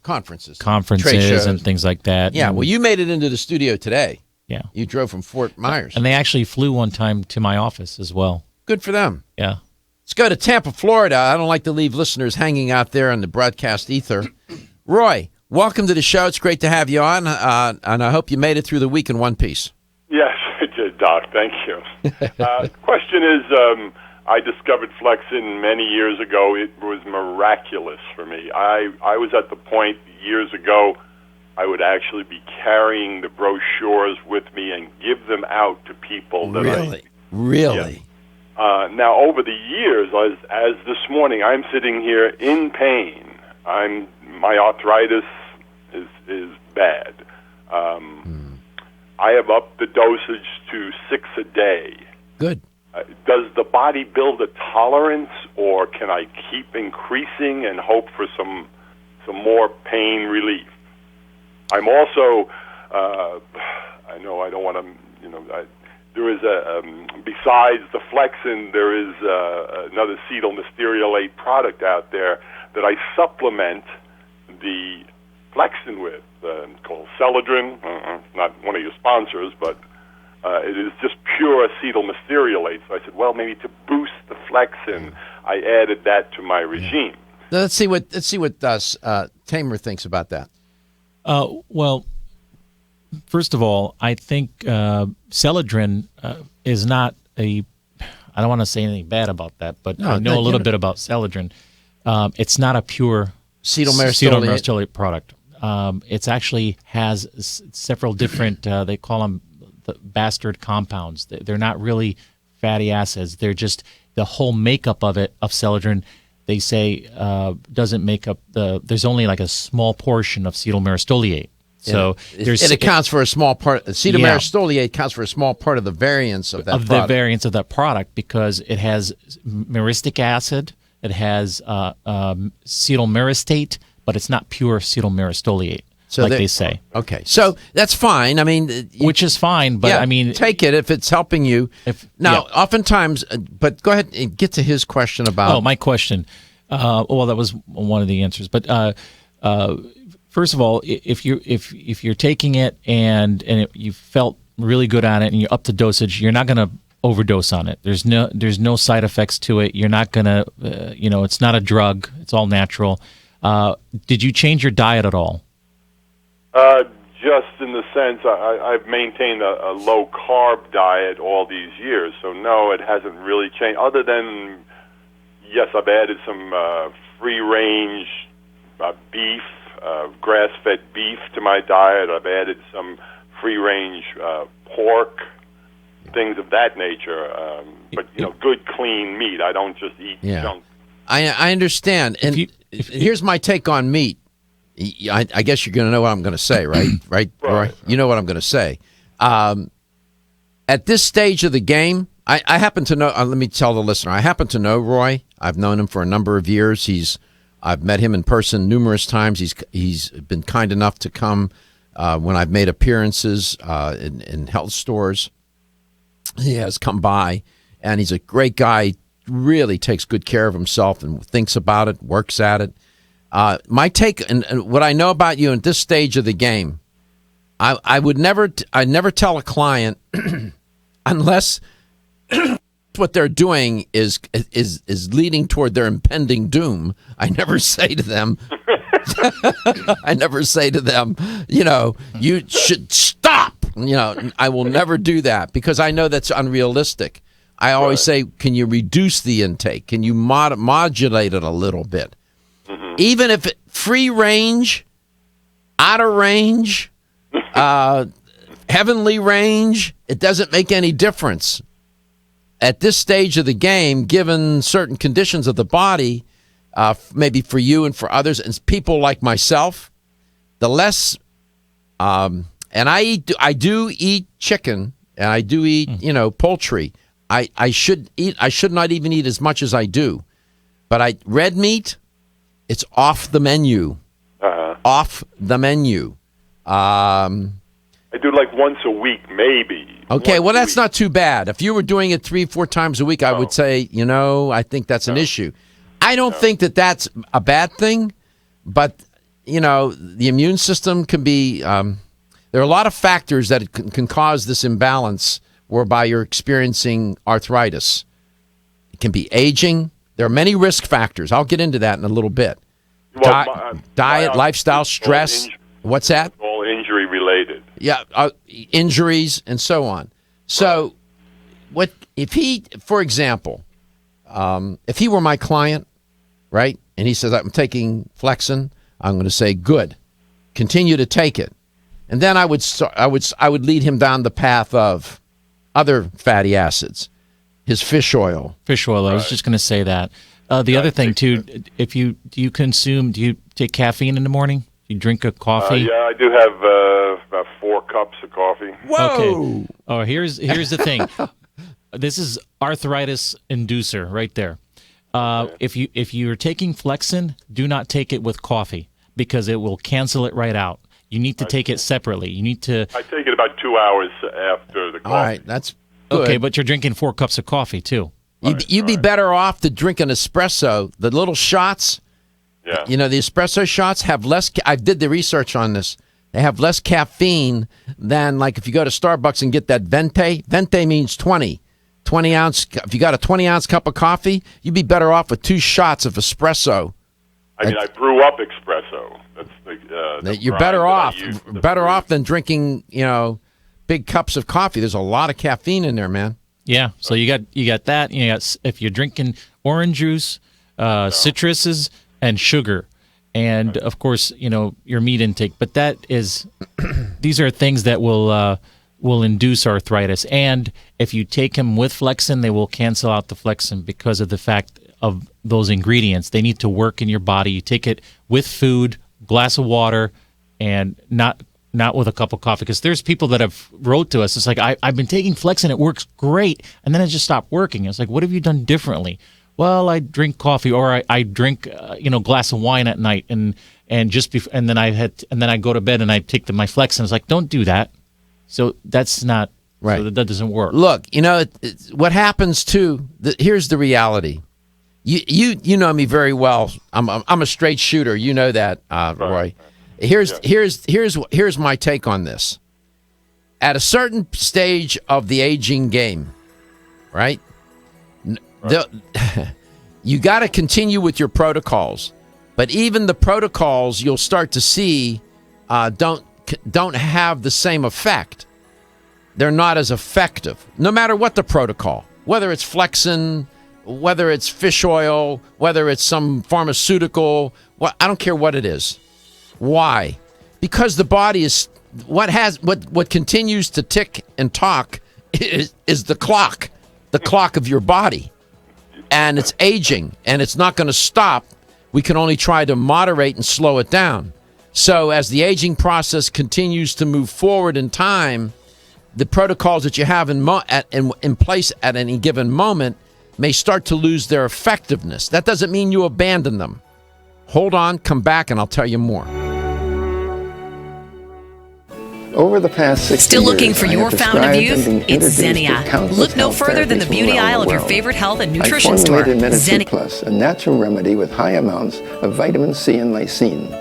conferences, trade shows, and things like that. Yeah. Well, you made it into the studio today. Yeah. You drove from Fort Myers, and they actually flew one time to my office as well. Good for them. Yeah. Let's go to Tampa, Florida. I don't like to leave listeners hanging out there in the broadcast ether. Roy, welcome to the show. It's great to have you on, and I hope you made it through the week in one piece. Yes, it did, Doc. Thank you. Question is, I discovered Flexcin many years ago. It was miraculous for me. I was at the point years ago I would actually be carrying the brochures with me and give them out to people. That Really? Yeah. Now, over the years, as this morning, I'm sitting here in pain. My arthritis is bad. I have upped the dosage to 6 a day. Good. Does the body build a tolerance, or can I keep increasing and hope for some more pain relief? I'm also, I know I don't want to, there is besides the Flexcin, there is another acetylmethylate product out there that I supplement the Flexcin with, called Celadrin. Not one of your sponsors, but it is just pure acetylmethylate. So I said, well, maybe to boost the Flexin, I added that to my regime. Let's see what Tamer thinks about that. Well, first of all, I think Celadrin is not I don't want to say anything bad about that, but I know a little bit about Celadrin. It's not a pure acetylmethylate product. It actually has several different, they call them the bastard compounds. They're not really fatty acids. They're just the whole makeup of Celadrin. They say doesn't make up there's only like a small portion of acetylmyristoliate. So it accounts for a small part. Acetylmyristoliate accounts for a small part of the variance of that product. The variance of that product, because it has myristic acid, it has acetylmyristate, but it's not pure acetylmyristoliate, they say. Okay, so that's fine. I mean, which is fine, but I mean, take it if it's helping you. Oftentimes, but go ahead and get to his question about. Oh, my question. Well, that was one of the answers, but first of all, if you're taking it and you felt really good on it and you're up to dosage, you're not going to overdose on it. There's no side effects to it. You're not going to it's not a drug. It's all natural. Did you change your diet at all? Just in the sense I've maintained a low carb diet all these years, so no, it hasn't really changed. Other than yes, I've added some free range beef. Grass-fed beef to my diet. I've added some free-range pork, things of that nature. But good, clean meat. I don't just eat junk. I understand. And here's my take on meat. I guess you're going to know what I'm going to say, right? Right, Roy? You know what I'm going to say. At this stage of the game, I happen to know. Let me tell the listener. I happen to know Roy. I've known him for a number of years. I've met him in person numerous times. He's been kind enough to come when I've made appearances in health stores. He has come by, and he's a great guy. Really takes good care of himself and thinks about it, works at it. My take and what I know about you at this stage of the game, I would never I never tell a client unless what they're doing is leading toward their impending doom. I never say to them you should stop. I will never do that because I know that's unrealistic. I always say, can you reduce the intake? Can you modulate it a little bit? Mm-hmm. Even if free range, out of range, heavenly range, it doesn't make any difference. At this stage of the game, given certain conditions of the body, maybe for you and for others, and people like myself, the less, and I do eat chicken, and I do eat, poultry. I should not even eat as much as I do, but red meat, it's off the menu. Off the menu. I do like once a week, maybe. Okay, well, that's not too bad. If you were doing it 3-4 times a week, I would say, I think that's an issue. I don't think that that's a bad thing, but, the immune system can be, there are a lot of factors that can cause this imbalance whereby you're experiencing arthritis. It can be aging. There are many risk factors. I'll get into that in a little bit. Diet, lifestyle, stress. What's that? All injury related. Yeah, injuries and so on. So, what if he, for example, if he were my client, right, and he says, I'm taking Flexcin, I'm going to say, good, continue to take it. And then I would lead him down the path of other fatty acids, his fish oil. Fish oil, I was just going to say that. The other thing, too, do you take caffeine in the morning? Do you drink a coffee? Yeah, I do have about 4 cups of coffee. Whoa! Okay. Oh, here's the thing. This is arthritis inducer right there. If you're taking Flexcin, do not take it with coffee because it will cancel it right out. You need to take it separately. You need to. I take it about 2 hours after the coffee. All right, that's good. Okay, but you're drinking 4 cups of coffee too. You'd be better off to drink an espresso. The little shots, the espresso shots have less. I did the research on this. They have less caffeine than like if you go to Starbucks and get that Venti. Venti means 20 ounce. If you got a 20-ounce cup of coffee, you'd be better off with 2 shots of espresso. I brew up espresso. That's you're better off than drinking, big cups of coffee. There's a lot of caffeine in there, man. Yeah, so you got that. You got if you're drinking orange juice, citruses, and sugar, and of course your meat intake. But that is, these are things that will induce arthritis. And if you take them with Flexcin, they will cancel out the Flexcin because of the fact of those ingredients. They need to work in your body. You take it with food, glass of water, and not with a cup of coffee, because there's people that have wrote to us. It's like, I've been taking Flexcin, it works great, and then it just stopped working. It's like, what have you done differently? Well, I drink coffee, or I drink glass of wine at night, and then I go to bed and I take my Flexcin. It's like, don't do that. So that's not right. So that doesn't work. Look, what happens too. Here's the reality. You know me very well. I'm a straight shooter. You know that, Roy. Here's my take on this. At a certain stage of the aging game, right? You got to continue with your protocols, but even the protocols you'll start to see don't have the same effect. They're not as effective, no matter what the protocol. Whether it's Flexcin, whether it's fish oil, whether it's some pharmaceutical, I don't care what it is. Why? Because the body is what continues to tick and talk is the clock of your body, and it's aging, and it's not going to stop. We can only try to moderate and slow it down. So as the aging process continues to move forward in time, the protocols that you have in place at any given moment may start to lose their effectiveness. That doesn't mean you abandon them. Hold on, come back, and I'll tell you more. Over the past 60 Still looking years, for your fountain of youth? It's Xenia. Look no further than the beauty aisle of your favorite health and nutrition store. Xenia Plus, a natural remedy with high amounts of vitamin C and lysine.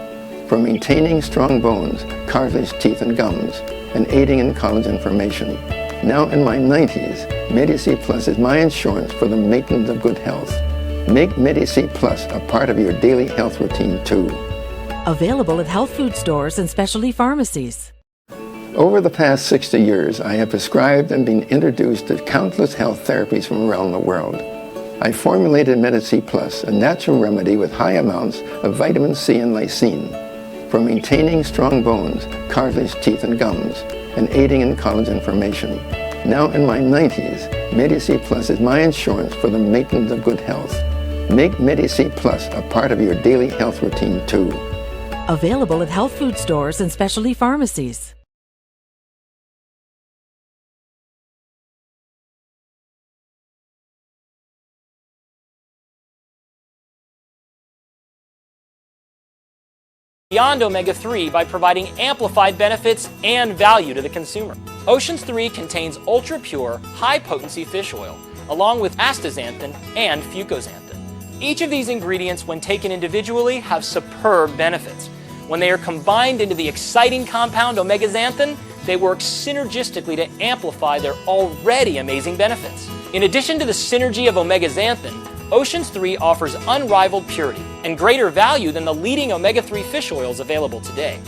for maintaining strong bones, cartilage, teeth, and gums, and aiding in collagen formation. Now in my 90s, Medi-C Plus is my insurance for the maintenance of good health. Make Medi-C Plus a part of your daily health routine too. Available at health food stores and specialty pharmacies. Over the past 60 years, I have prescribed and been introduced to countless health therapies from around the world. I formulated Medi-C Plus, a natural remedy with high amounts of vitamin C and lysine, for maintaining strong bones, cartilage, teeth, and gums, and aiding in collagen formation. Now in my 90s, Medi-C Plus is my insurance for the maintenance of good health. Make Medi-C Plus a part of your daily health routine too. Available at health food stores and specialty pharmacies. Beyond omega-3 by providing amplified benefits and value to the consumer. Oceans 3 contains ultra-pure, high-potency fish oil, along with astaxanthin and fucoxanthin. Each of these ingredients, when taken individually, have superb benefits. When they are combined into the exciting compound omega-xanthin, they work synergistically to amplify their already amazing benefits. In addition to the synergy of omega-xanthin, Oceans 3 offers unrivaled purity and greater value than the leading omega-3 fish oils available today,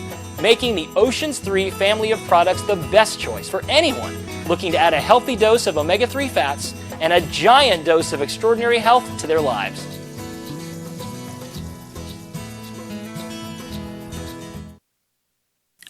making the Oceans 3 family of products the best choice for anyone looking to add a healthy dose of omega-3 fats and a giant dose of extraordinary health to their lives.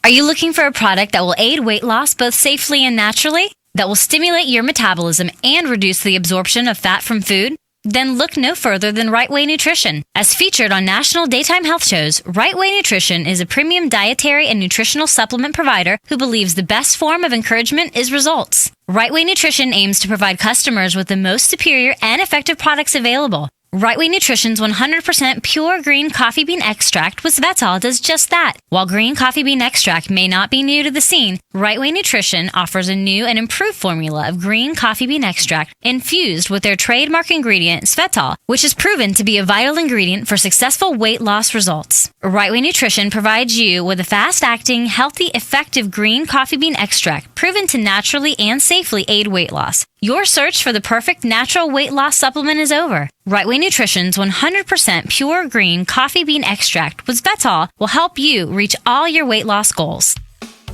Are you looking for a product that will aid weight loss both safely and naturally? That will stimulate your metabolism and reduce the absorption of fat from food? Then look no further than Right Way Nutrition. As featured on national daytime health shows, Right Way Nutrition is a premium dietary and nutritional supplement provider who believes the best form of encouragement is results. Right Way Nutrition aims to provide customers with the most superior and effective products available. Right Way Nutrition's 100% pure green coffee bean extract with Svetol does just that. While green coffee bean extract may not be new to the scene, Right Way Nutrition offers a new and improved formula of green coffee bean extract infused with their trademark ingredient Svetol, which is proven to be a vital ingredient for successful weight loss results. Right Way Nutrition provides you with a fast-acting, healthy, effective green coffee bean extract proven to naturally and safely aid weight loss. Your search for the perfect natural weight loss supplement is over. Right Way Nutrition's 100% pure green coffee bean extract with Svetol will help you reach all your weight loss goals.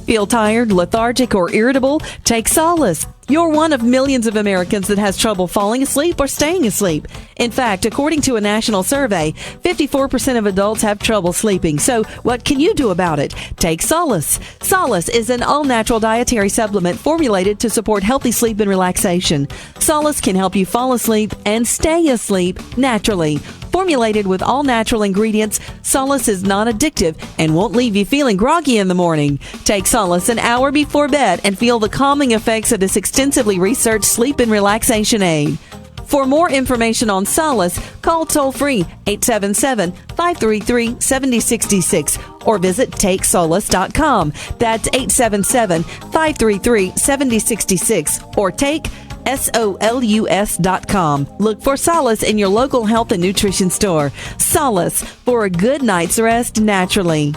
Feel tired, lethargic, or irritable? Take solace. You're one of millions of Americans that has trouble falling asleep or staying asleep. In fact, according to a national survey, 54% of adults have trouble sleeping. So what can you do about it? Take Solace. Solace is an all-natural dietary supplement formulated to support healthy sleep and relaxation. Solace can help you fall asleep and stay asleep naturally. Formulated with all-natural ingredients, Solace is non-addictive and won't leave you feeling groggy in the morning. Take Solace an hour before bed and feel the calming effects of this extensively researched sleep and relaxation aid. For more information on Solace, call toll-free 877-533-7066 or visit TakeSolace.com. That's 877-533-7066 or take SOLUS.com. Look for Solace in your local health and nutrition store. Solace, for a good night's rest naturally.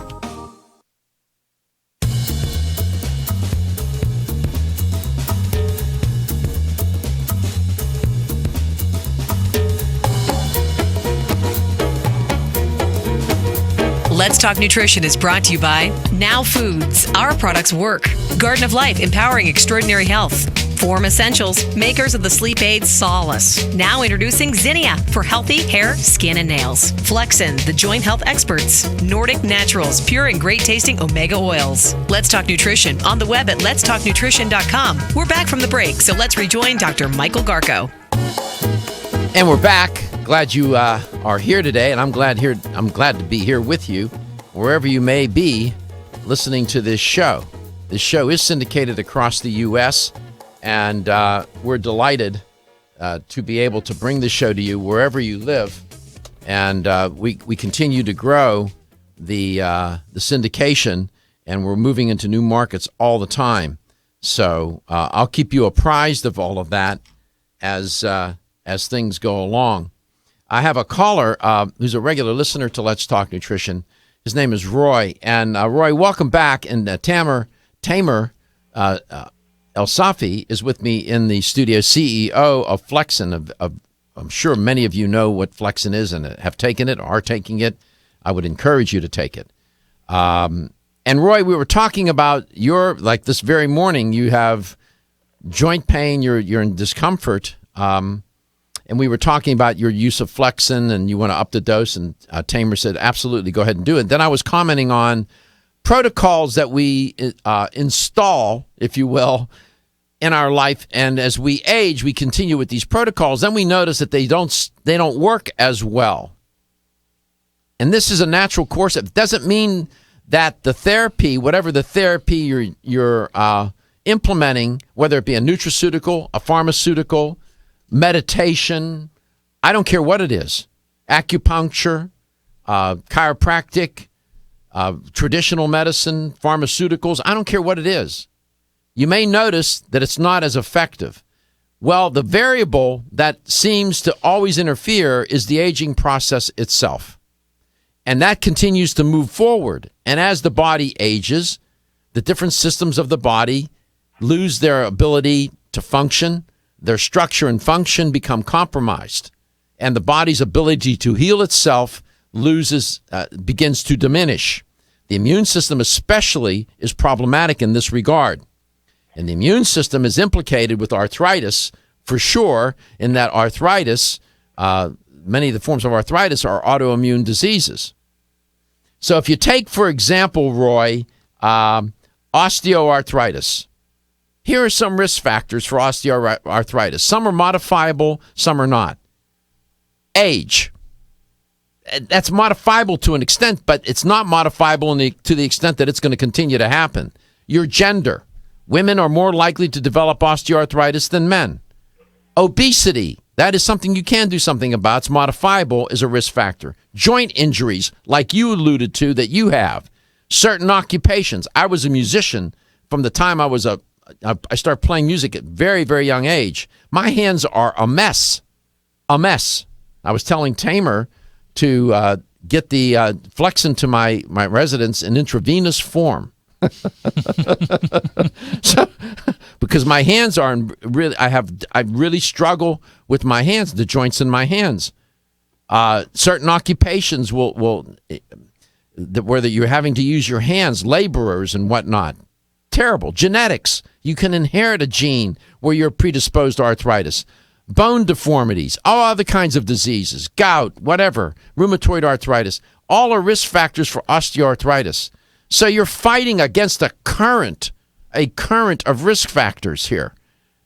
Let's Talk Nutrition is brought to you by Now Foods. Our products work. Garden of Life, empowering extraordinary health. Form Essentials, makers of the sleep aid Solace. Now introducing Zinnia for healthy hair, skin, and nails. Flexcin, the joint health experts. Nordic Naturals, pure and great tasting omega oils. Let's Talk Nutrition on the web at letstalknutrition.com. We're back from the break, so let's rejoin Dr. Michael Garko. And we're back. Glad you are here today, and I'm glad to be here with you, wherever you may be listening to this show. This show is syndicated across the U.S., and we're delighted to be able to bring this show to you wherever you live. And we continue to grow the syndication, and we're moving into new markets all the time. So I'll keep you apprised of all of that as things go along. I have a caller who's a regular listener to Let's Talk Nutrition. His name is Roy. And Roy, welcome back. And Tamer Elsafy is with me in the studio, CEO of Flexcin. I'm sure many of you know what Flexcin is and have taken it or are taking it. I would encourage you to take it. And Roy, we were talking about this very morning, you have joint pain, you're in discomfort, and we were talking about your use of Flexcin and you want to up the dose, and Tamer said, absolutely, go ahead and do it. Then I was commenting on protocols that we install, if you will, in our life, and as we age, we continue with these protocols. Then we notice that they don't work as well. And this is a natural course. It doesn't mean that the therapy, whatever the therapy you're implementing, whether it be a nutraceutical, a pharmaceutical, meditation, I don't care what it is, acupuncture, chiropractic, traditional medicine, pharmaceuticals, I don't care what it is. You may notice that it's not as effective. Well, the variable that seems to always interfere is the aging process itself. And that continues to move forward. And as the body ages, the different systems of the body lose their ability to function. Their structure and function become compromised. And the body's ability to heal itself begins to diminish. The immune system especially is problematic in this regard. And the immune system is implicated with arthritis, for sure, in that arthritis, many of the forms of arthritis are autoimmune diseases. So if you take, for example, Roy, osteoarthritis, here are some risk factors for osteoarthritis. Some are modifiable, some are not. Age. That's modifiable to an extent, but it's not modifiable to the extent that it's going to continue to happen. Your gender. Women are more likely to develop osteoarthritis than men. Obesity, that is something you can do something about. It's modifiable as a risk factor. Joint injuries, like you alluded to, that you have. Certain occupations. I was a musician from the time I started playing music at very, very young age. My hands are a mess. A mess. I was telling Tamer to get the Flexcin to my residence in intravenous form. Because my hands are really, I really struggle with my hands, the joints in my hands. Certain occupations where you're having to use your hands, laborers and whatnot. Terrible. Genetics. You can inherit a gene where you're predisposed to arthritis. Bone deformities, all other kinds of diseases, gout, whatever, rheumatoid arthritis, all are risk factors for osteoarthritis. So you're fighting against a current of risk factors here.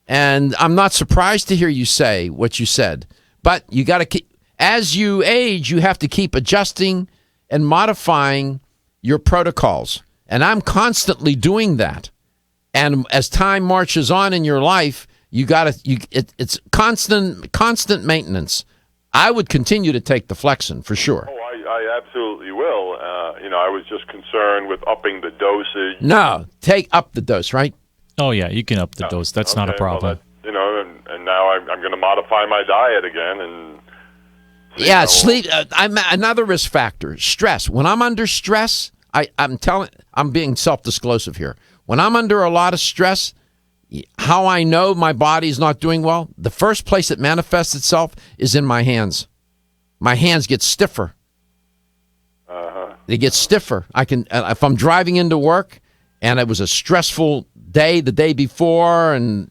And I'm not surprised to hear you say what you said. But you got to keep, as you age, you have to keep adjusting and modifying your protocols. And I'm constantly doing that. And as time marches on in your life, it's constant maintenance. I would continue to take the Flexcin for sure. Oh, I absolutely will. I was just concerned with upping the dosage. No, take up the dose, right? Oh, yeah, you can up the dose. That's not a problem. Well, and now I'm going to modify my diet again. And sleep. Another risk factor, stress. When I'm under stress, I'm being self-disclosive here. When I'm under a lot of stress, how I know my body's not doing well, the first place it manifests itself is in my hands. My hands get stiffer. They get stiffer. If I'm driving into work and it was a stressful day the day before, and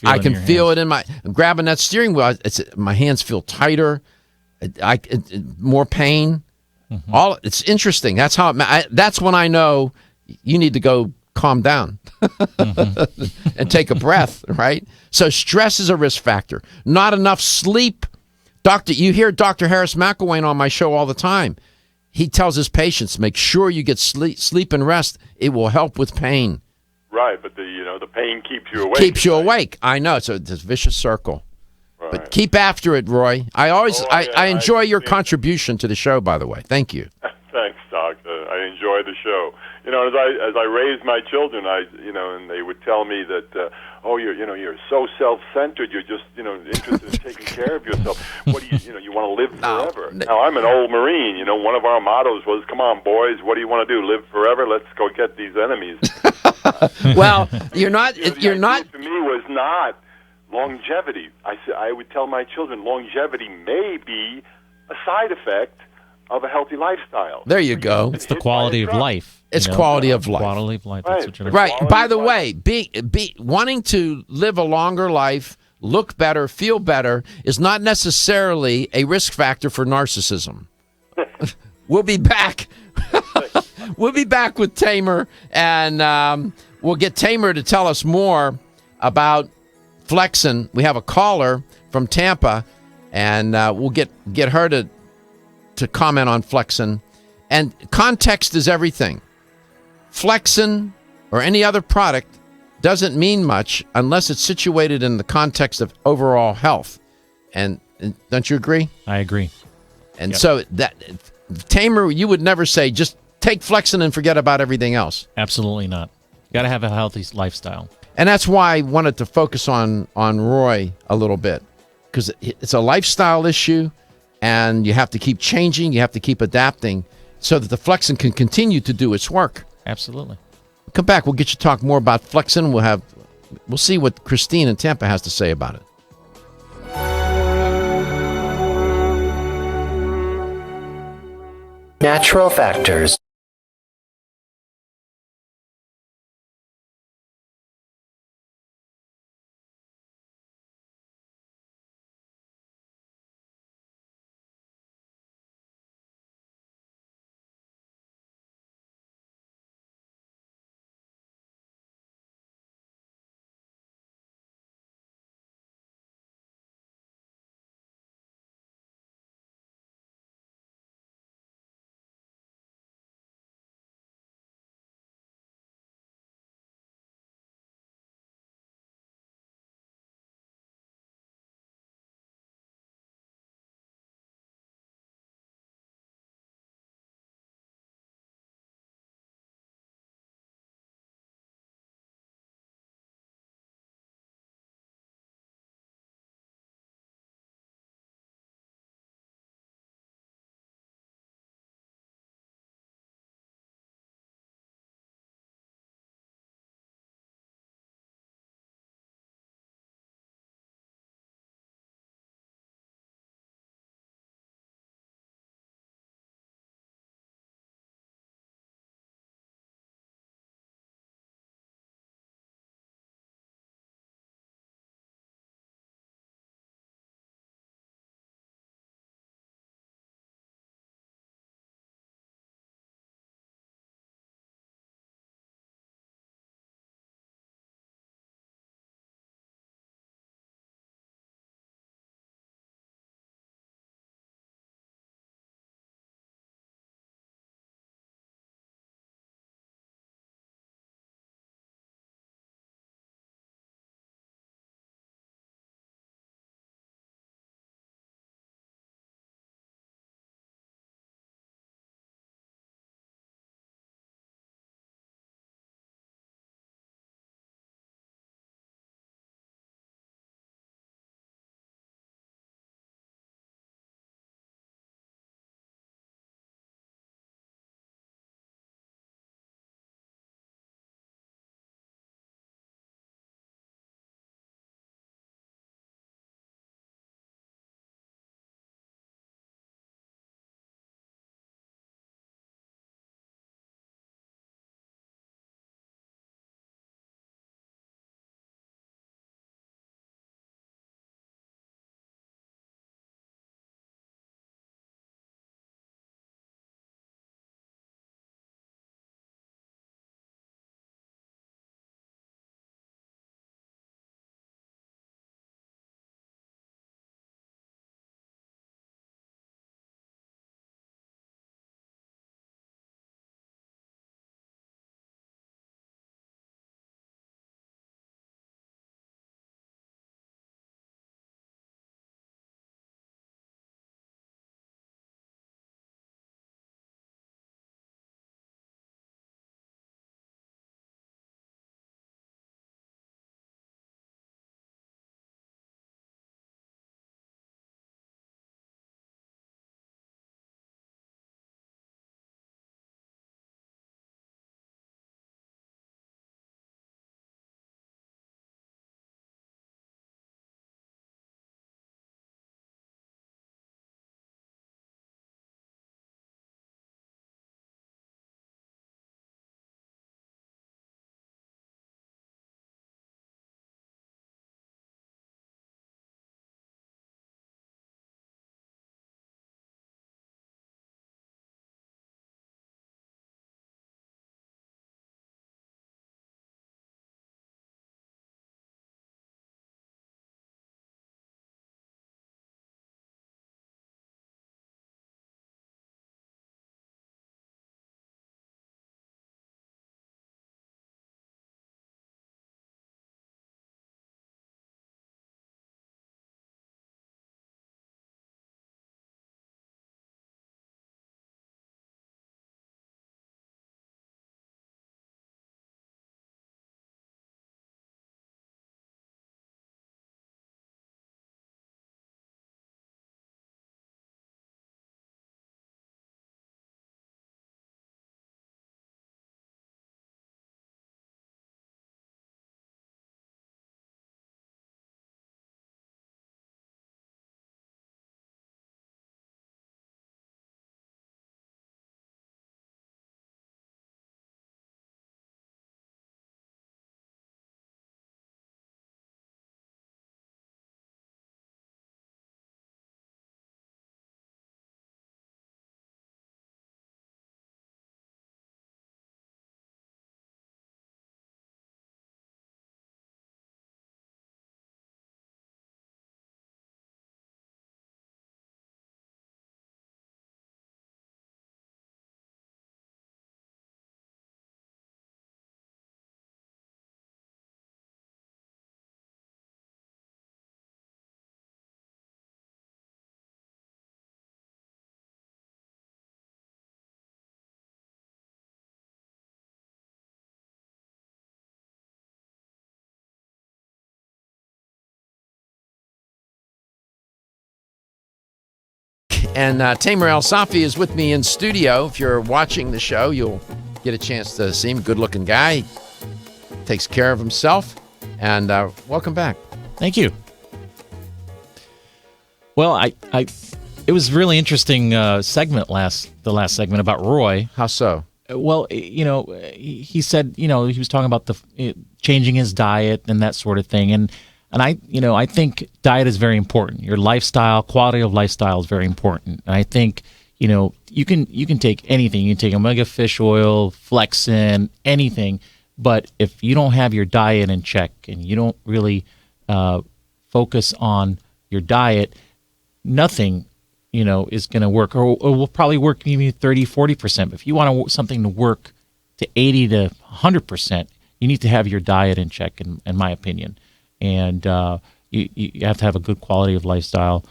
I can feel it in my. I'm grabbing that steering wheel. My hands feel tighter. More pain. Mm-hmm. It's interesting. That's how. That's when I know you need to go calm down and take a breath. Right. So stress is a risk factor. Not enough sleep. You hear Dr. Harris McElwain on my show all the time. He tells his patients, make sure you get sleep and rest. It will help with pain. Right, but the pain keeps you awake. Keeps you awake. I know. It's a vicious circle. Right. But keep after it, Roy. I enjoy your contribution to the show, by the way. Thank you. Thanks, Doc. I enjoy the show. As I raised my children, and they would tell me that, you're so self-centered. You're just, interested in taking care of yourself. What do you want to live forever? Now, I'm an old Marine. One of our mottos was, "Come on, boys, what do you want to do? Live forever? Let's go get these enemies." Well, you're not. You're not. For me, was not longevity. I would tell my children, longevity may be a side effect of a healthy lifestyle. There you go. It's the quality of life. It's quality of life. Quality of life. That's what you're right. By the way, wanting to live a longer life, look better, feel better, is not necessarily a risk factor for narcissism. We'll be back. We'll be back with Tamer, and we'll get Tamer to tell us more about Flexcin. We have a caller from Tampa, and we'll get her to comment on Flexcin. And context is everything. Flexcin or any other product doesn't mean much unless it's situated in the context of overall health. And don't you agree? I agree. And so that Tamer, you would never say just take Flexcin and forget about everything else. Absolutely not. You got to have a healthy lifestyle. And that's why I wanted to focus on Roy a little bit, because it's a lifestyle issue, and you have to keep changing, you have to keep adapting so that the Flexcin can continue to do its work. Absolutely. Come back, we'll get you to talk more about Flexcin. We'll see what Christine in Tampa has to say about it. Natural factors. And Tamer Elsafy is with me in studio. If you're watching the show, you'll get a chance to see him. Good-looking guy. Takes care of himself. And welcome back. Thank you. Well, it was a really interesting segment the last segment about Roy. How so? Well, he said, he was talking about changing his diet and that sort of thing, and I think diet is very important. Your lifestyle, quality of lifestyle is very important. And I think, you can take anything. You can take omega fish oil, Flexcin, anything, but if you don't have your diet in check and you don't really focus on your diet, nothing is going to work, or will probably work maybe 30, 40%. But if you want something to work to 80 to 100%, you need to have your diet in check, in my opinion. And you have to have a good quality of lifestyle,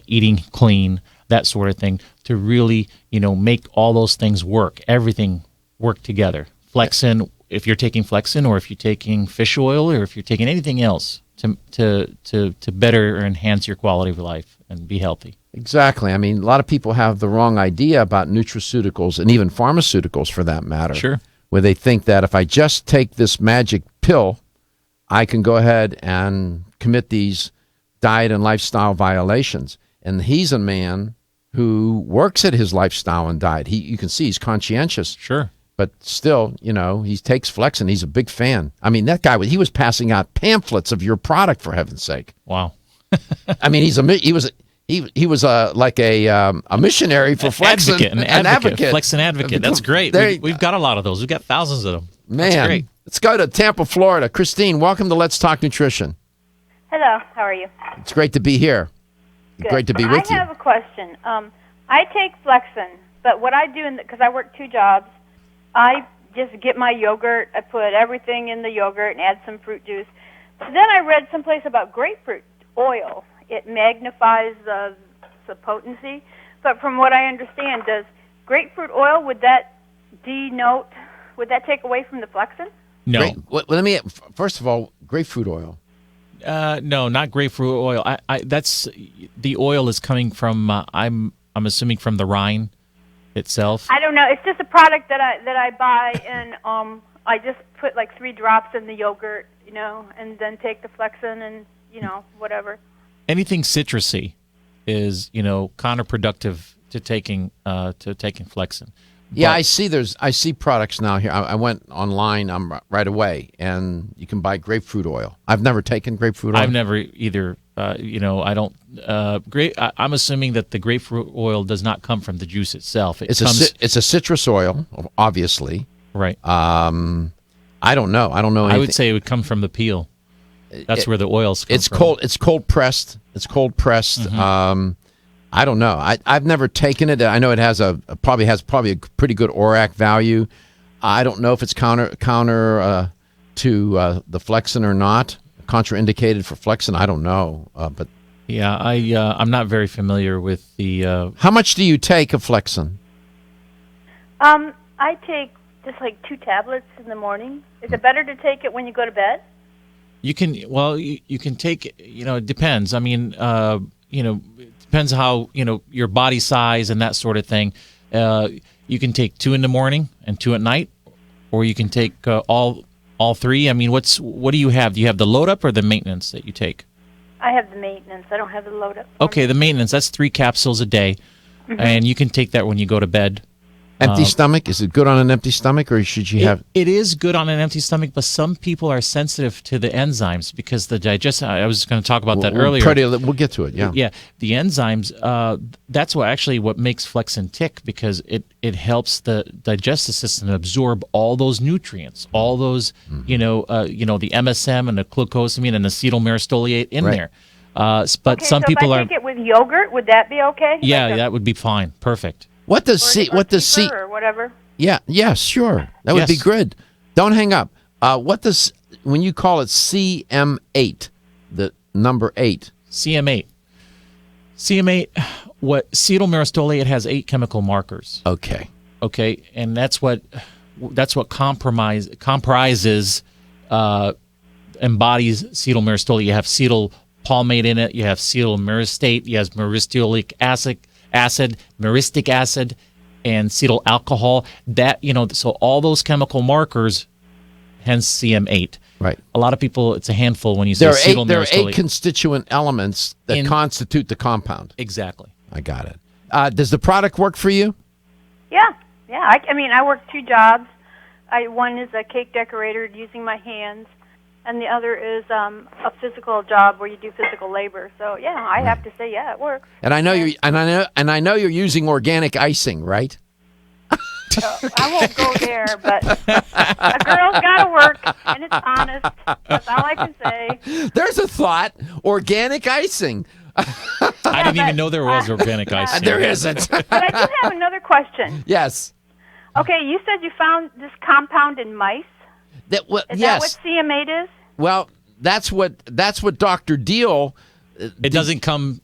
eating clean, that sort of thing, to really, make all those things work. Everything work together. Flexcin, if you're taking Flexcin, or if you're taking fish oil, or if you're taking anything else to better or enhance your quality of life and be healthy. Exactly. I mean, a lot of people have the wrong idea about nutraceuticals and even pharmaceuticals, for that matter. Sure. Where they think that if I just take this magic pill, I can go ahead and commit these diet and lifestyle violations. And he's a man who works at his lifestyle and diet. You can see he's conscientious. Sure. But still, he takes Flexcin. He's a big fan. I mean, that guy, he was passing out pamphlets of your product, for heaven's sake. Wow. I mean, he was like a missionary for Flexcin. An advocate. Flexcin advocate. That's great. We've got a lot of those. We've got thousands of them. Man, that's great. Let's go to Tampa, Florida. Christine, welcome to Let's Talk Nutrition. Hello, how are you? It's great to be here. Good. Great to be with you. I have a question. I take Flexcin, but what I do, because I work 2 jobs, I just get my yogurt, I put everything in the yogurt and add some fruit juice. So then I read someplace about grapefruit oil. It magnifies the potency. But from what I understand, does grapefruit oil, would that take away from the Flexcin? No. First of all, grapefruit oil. No, not grapefruit oil. That's the oil is coming from. I'm assuming from the rind itself. I don't know. It's just a product that I buy, and I just put like 3 drops in the yogurt, and then take the Flexcin and whatever. Anything citrusy is counterproductive to taking Flexcin. Yeah, I see products now here. I went online right away, and you can buy grapefruit oil. I've never taken grapefruit oil. I've never either. I don't. I'm assuming that the grapefruit oil does not come from the juice itself. It's a citrus oil, obviously. Right. I don't know. I don't know anything. I would say it would come from the peel. That's where the oils come from. It's cold pressed. Mm-hmm. I don't know. I've never taken it. I know it has probably a pretty good ORAC value. I don't know if it's counter to the Flexcin or not. Contraindicated for Flexcin. I don't know. But yeah, I'm not very familiar with the. How much do you take of Flexcin? I take just like 2 tablets in the morning. Is it better to take it when you go to bed? You can. Well, you can take. It depends. I mean, it depends how your body size and that sort of thing. You can take 2 in the morning and 2 at night, or you can take all 3. I mean, what do you have? Do you have the load up or the maintenance that you take? I have the maintenance. I don't have the load up. Okay, the maintenance, that's 3 capsules a day, and you can take that when you go to bed. Empty stomach? Is it good on an empty stomach, or should you have? It is good on an empty stomach, but some people are sensitive to the enzymes because the digestion. I was going to talk about that earlier. We'll get to it. Yeah. Yeah, the enzymes. That's what makes Flexcin tick, because it helps the digestive system absorb all those nutrients, all those the MSM and the glucosamine and acetyl myristoyl in there. But some people if I take it with yogurt, would that be okay? Yeah, that would be fine. Perfect. What does C or whatever? Yeah, sure. That would be good. Don't hang up. When you call it CM8, the number 8? CM8. What acetyl myristoyl, it has 8 chemical markers. Okay, and that's what comprises embodies acetyl myristoyl. You have acetyl palmate in it. You have acetyl myristate. You have myristoylic acid acid, myristic acid, and cetyl alcohol. That, so all those chemical markers, hence CM8. Right. A lot of people, it's a handful when you say there are 8 constituent elements that constitute the compound. Exactly. I got it. Does the product work for you? Yeah. I work 2 jobs. One is a cake decorator using my hands, and the other is a physical job where you do physical labor. So yeah, I have to say, yeah, it works. And I know you're using organic icing, right? I won't go there, but a girl's got to work, and it's honest. That's all I can say. There's a thought: organic icing. I didn't even know there was organic icing. There isn't. But I do have another question. Yes. Okay, you said you found this compound in mice. Is that what CM8 is? Well, that's what Dr. Deal. It doesn't come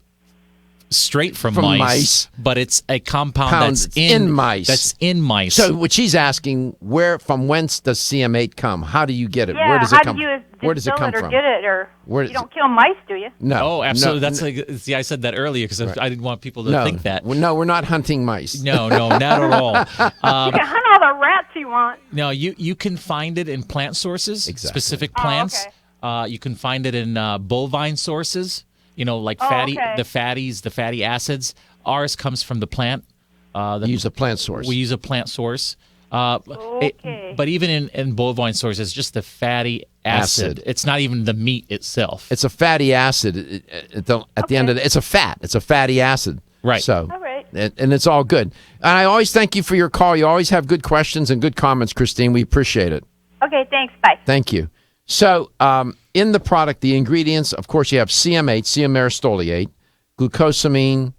straight from mice, but it's a compound that's in mice. That's in mice. So what she's asking, from whence does CM8 come? How do you get it? Yeah, where does it come? Where does it come or from? Get it, or you don't kill mice, do you? No. Oh, absolutely. See, I said that earlier because I didn't want people to think that. No, we're not hunting mice. No, not at all. You can hunt all the rats you want. No, you can find it in plant sources, specific plants. You can find it in bovine sources. Like the fatty acids. Ours comes from the plant. You use a plant source. We use a plant source. But even in bovine sources, it's just the fatty acid. It's not even the meat itself. It's a fatty acid. At the end of it, it's a fat. It's a fatty acid. Right. So, all right. And it's all good. And I always thank you for your call. You always have good questions and good comments, Christine. We appreciate it. Okay, thanks. Bye. Thank you. So, in the product, the ingredients, of course, you have CM8, C-amylostoleate, glucosamine,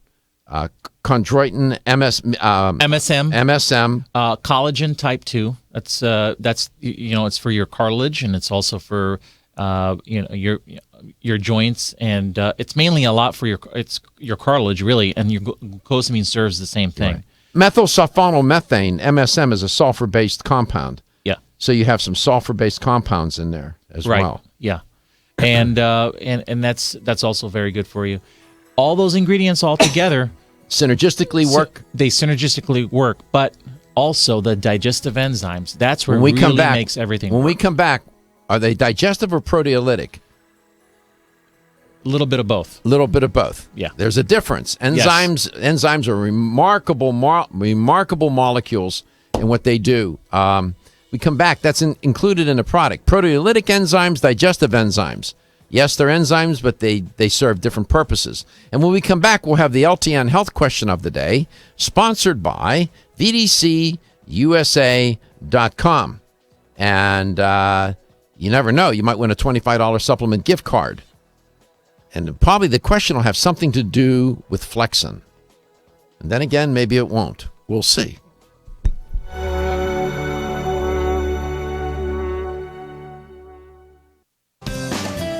chondroitin, MSM, collagen type 2. That's it's for your cartilage, and it's also for your joints, and it's mainly a lot for your cartilage, really, and your glucosamine serves the same thing. Right. Methylsulfonylmethane, MSM, is a sulfur-based compound. Yeah. So you have some sulfur-based compounds in there as well. Yeah. And that's also very good for you. All those ingredients all together synergistically work. They synergistically work, but also the digestive enzymes. That's where it really makes everything work. When we come back, are they digestive or proteolytic? A little bit of both. Yeah. There's a difference. Enzymes are remarkable molecules in what they do. We come back. That's included in the product. Proteolytic enzymes, digestive enzymes. Yes, they're enzymes, but they serve different purposes. And when we come back, we'll have the LTN Health Question of the Day, sponsored by VDCUSA.com. And you never know. You might win a $25 supplement gift card. And probably the question will have something to do with Flexcin. And then again, maybe it won't. We'll see.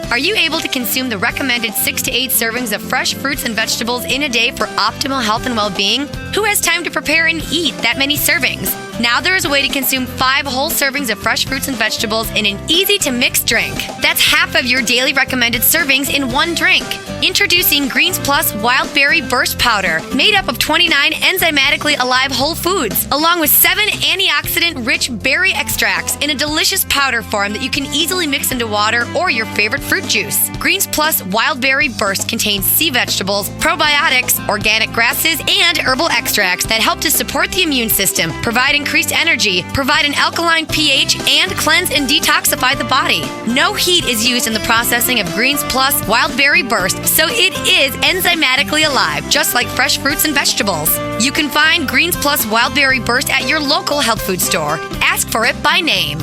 Are you able to consume the recommended 6 to 8 servings of fresh fruits and vegetables in a day for optimal health and well-being? Who has time to prepare and eat that many servings? Now there is a way to consume 5 whole servings of fresh fruits and vegetables in an easy-to-mix drink. That's half of your daily recommended servings in one drink. Introducing Greens Plus Wild Berry Burst Powder, made up of 29 enzymatically alive whole foods, along with 7 antioxidant-rich berry extracts in a delicious powder form that you can easily mix into water or your favorite fruit juice. Greens Plus Wild Berry Burst contains sea vegetables, probiotics, organic grasses, and herbal extracts that help to support the immune system, provide increased energy, provide an alkaline pH, and cleanse and detoxify the body. No heat is used in the processing of Greens Plus Wild Berry Burst, so it is enzymatically alive, just like fresh fruits and vegetables. You can find Greens Plus Wild Berry Burst at your local health food store. Ask for it by name.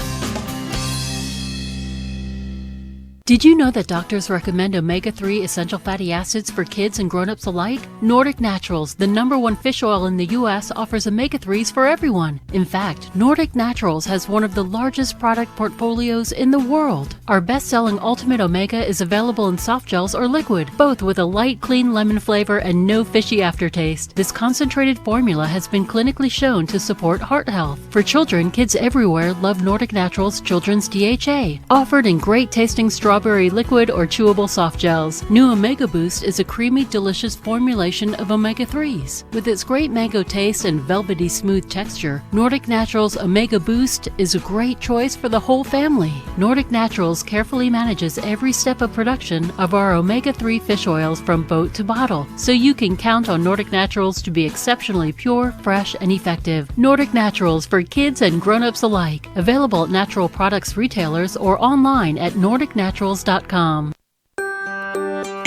Did you know that doctors recommend omega-3 essential fatty acids for kids and grown-ups alike? Nordic Naturals, the #1 fish oil in the U.S., offers omega-3s for everyone. In fact, Nordic Naturals has one of the largest product portfolios in the world. Our best-selling Ultimate Omega is available in soft gels or liquid, both with a light, clean lemon flavor and no fishy aftertaste. This concentrated formula has been clinically shown to support heart health. For children, kids everywhere love Nordic Naturals Children's DHA, offered in great-tasting strawberry strawberry liquid or chewable soft gels. New Omega Boost is a creamy, delicious formulation of omega-3s. With its great mango taste and velvety smooth texture, Nordic Naturals Omega Boost is a great choice for the whole family. Nordic Naturals carefully manages every step of production of our omega-3 fish oils from boat to bottle, so you can count on Nordic Naturals to be exceptionally pure, fresh, and effective. Nordic Naturals for kids and grown-ups alike. Available at natural products retailers or online at nordicnaturals.com.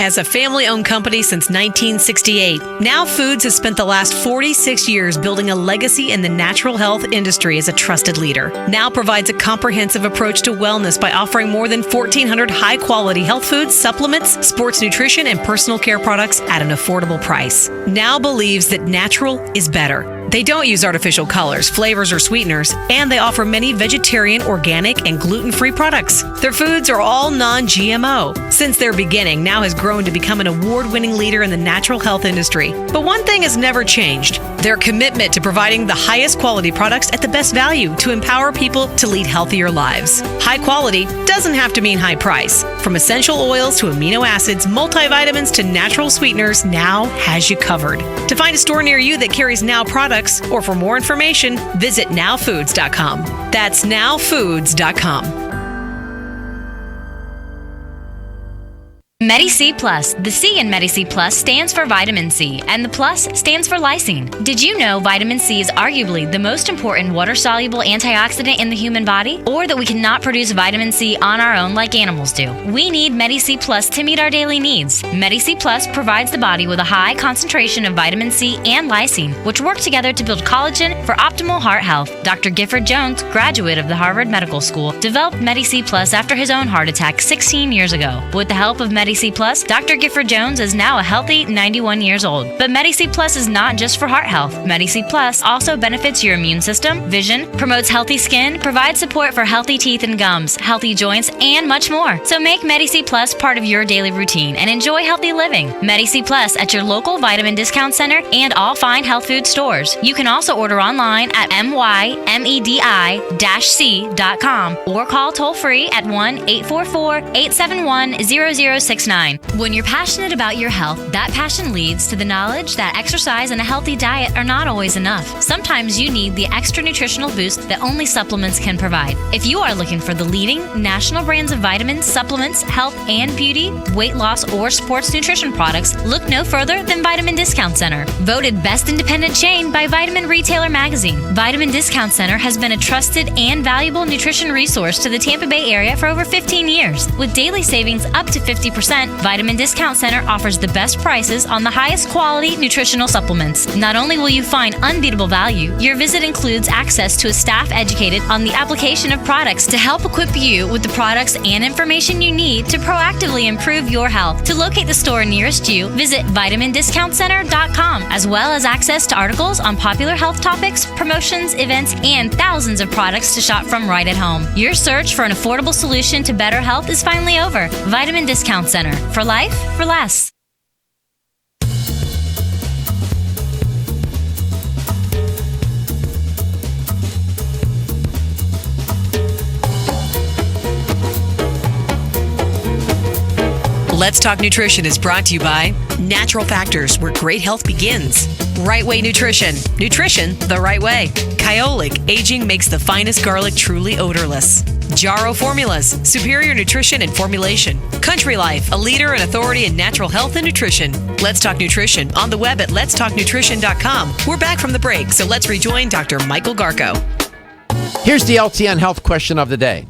As a family-owned company since 1968, Now Foods has spent the last 46 years building a legacy in the natural health industry as a trusted leader. Now provides a comprehensive approach to wellness by offering more than 1,400 high-quality health foods, supplements, sports nutrition, and personal care products at an affordable price. Now believes that natural is better. They don't use artificial colors, flavors, or sweeteners, and they offer many vegetarian, organic, and gluten-free products. Their foods are all non-GMO. Since their beginning, Now has grown to become an award-winning leader in the natural health industry. But one thing has never changed: their commitment to providing the highest quality products at the best value to empower people to lead healthier lives. High quality doesn't have to mean high price. From essential oils to amino acids, multivitamins to natural sweeteners, Now has you covered. To find a store near you that carries Now products, or for more information, visit nowfoods.com. That's nowfoods.com. Medi-C Plus. The C in Medi-C Plus stands for vitamin C, and the plus stands for lysine. Did you know vitamin C is arguably the most important water-soluble antioxidant in the human body? Or that we cannot produce vitamin C on our own like animals do? We need Medi-C Plus to meet our daily needs. Medi-C Plus provides the body with a high concentration of vitamin C and lysine, which work together to build collagen for optimal heart health. Dr. Gifford Jones, graduate of the Harvard Medical School, developed Medi-C Plus after his own heart attack 16 years ago. With the help of Medi-C Plus, Dr. Gifford Jones is now a healthy 91 years old. But Medi-C Plus is not just for heart health. Medi-C Plus also benefits your immune system, vision, promotes healthy skin, provides support for healthy teeth and gums, healthy joints, and much more. So make Medi-C Plus part of your daily routine and enjoy healthy living. Medi-C Plus at your local vitamin discount center and all fine health food stores. You can also order online at mymedi-c.com or call toll-free at 1-844-871-0069. When you're passionate about your health, that passion leads to the knowledge that exercise and a healthy diet are not always enough. Sometimes you need the extra nutritional boost that only supplements can provide. If you are looking for the leading national brands of vitamins, supplements, health and beauty, weight loss, or sports nutrition products, look no further than Vitamin Discount Center. Voted best independent chain by Vitamin Retailer Magazine, Vitamin Discount Center has been a trusted and valuable nutrition resource to the Tampa Bay area for over 15 years. With daily savings up to 50%, Vitamin Discount Center offers the best prices on the highest quality nutritional supplements. Not only will you find unbeatable value, your visit includes access to a staff educated on the application of products to help equip you with the products and information you need to proactively improve your health. To locate the store nearest you, visit vitamindiscountcenter.com, as well as access to articles on popular health topics, promotions, events, and thousands of products to shop from right at home. Your search for an affordable solution to better health is finally over. Vitamin Discount Center. For life, for less. Let's Talk Nutrition is brought to you by Natural Factors, where great health begins. Right Way Nutrition. Nutrition the right way. Kyolic, aging makes the finest garlic truly odorless. Jarrow Formulas, superior nutrition and formulation. Country Life, a leader and authority in natural health and nutrition. Let's Talk Nutrition on the web at letstalknutrition.com. We're back from the break, so let's rejoin Dr. Michael Garko. Here's the LTN health question of the day.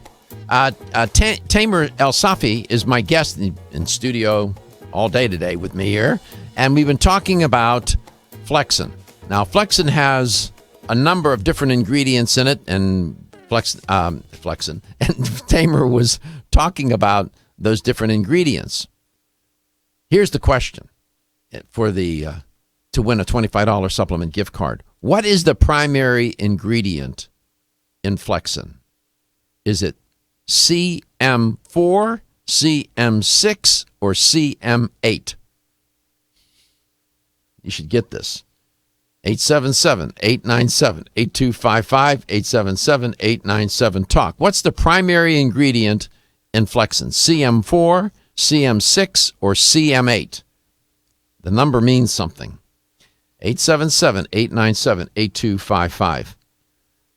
Tamer Elsafy is my guest in studio all day today with me here, and we've been talking about Flexcin. Now, Flexcin has a number of different ingredients in it, and Flexcin, and Tamer was talking about those different ingredients. Here's the question for to win a $25 supplement gift card. What is the primary ingredient in Flexcin? Is it CM4, CM6, or CM8? You should get this. 877-897-8255, 877-897-TALK. What's the primary ingredient in Flexcin, CM4, CM6, or CM8. The number means something. 877-897-8255.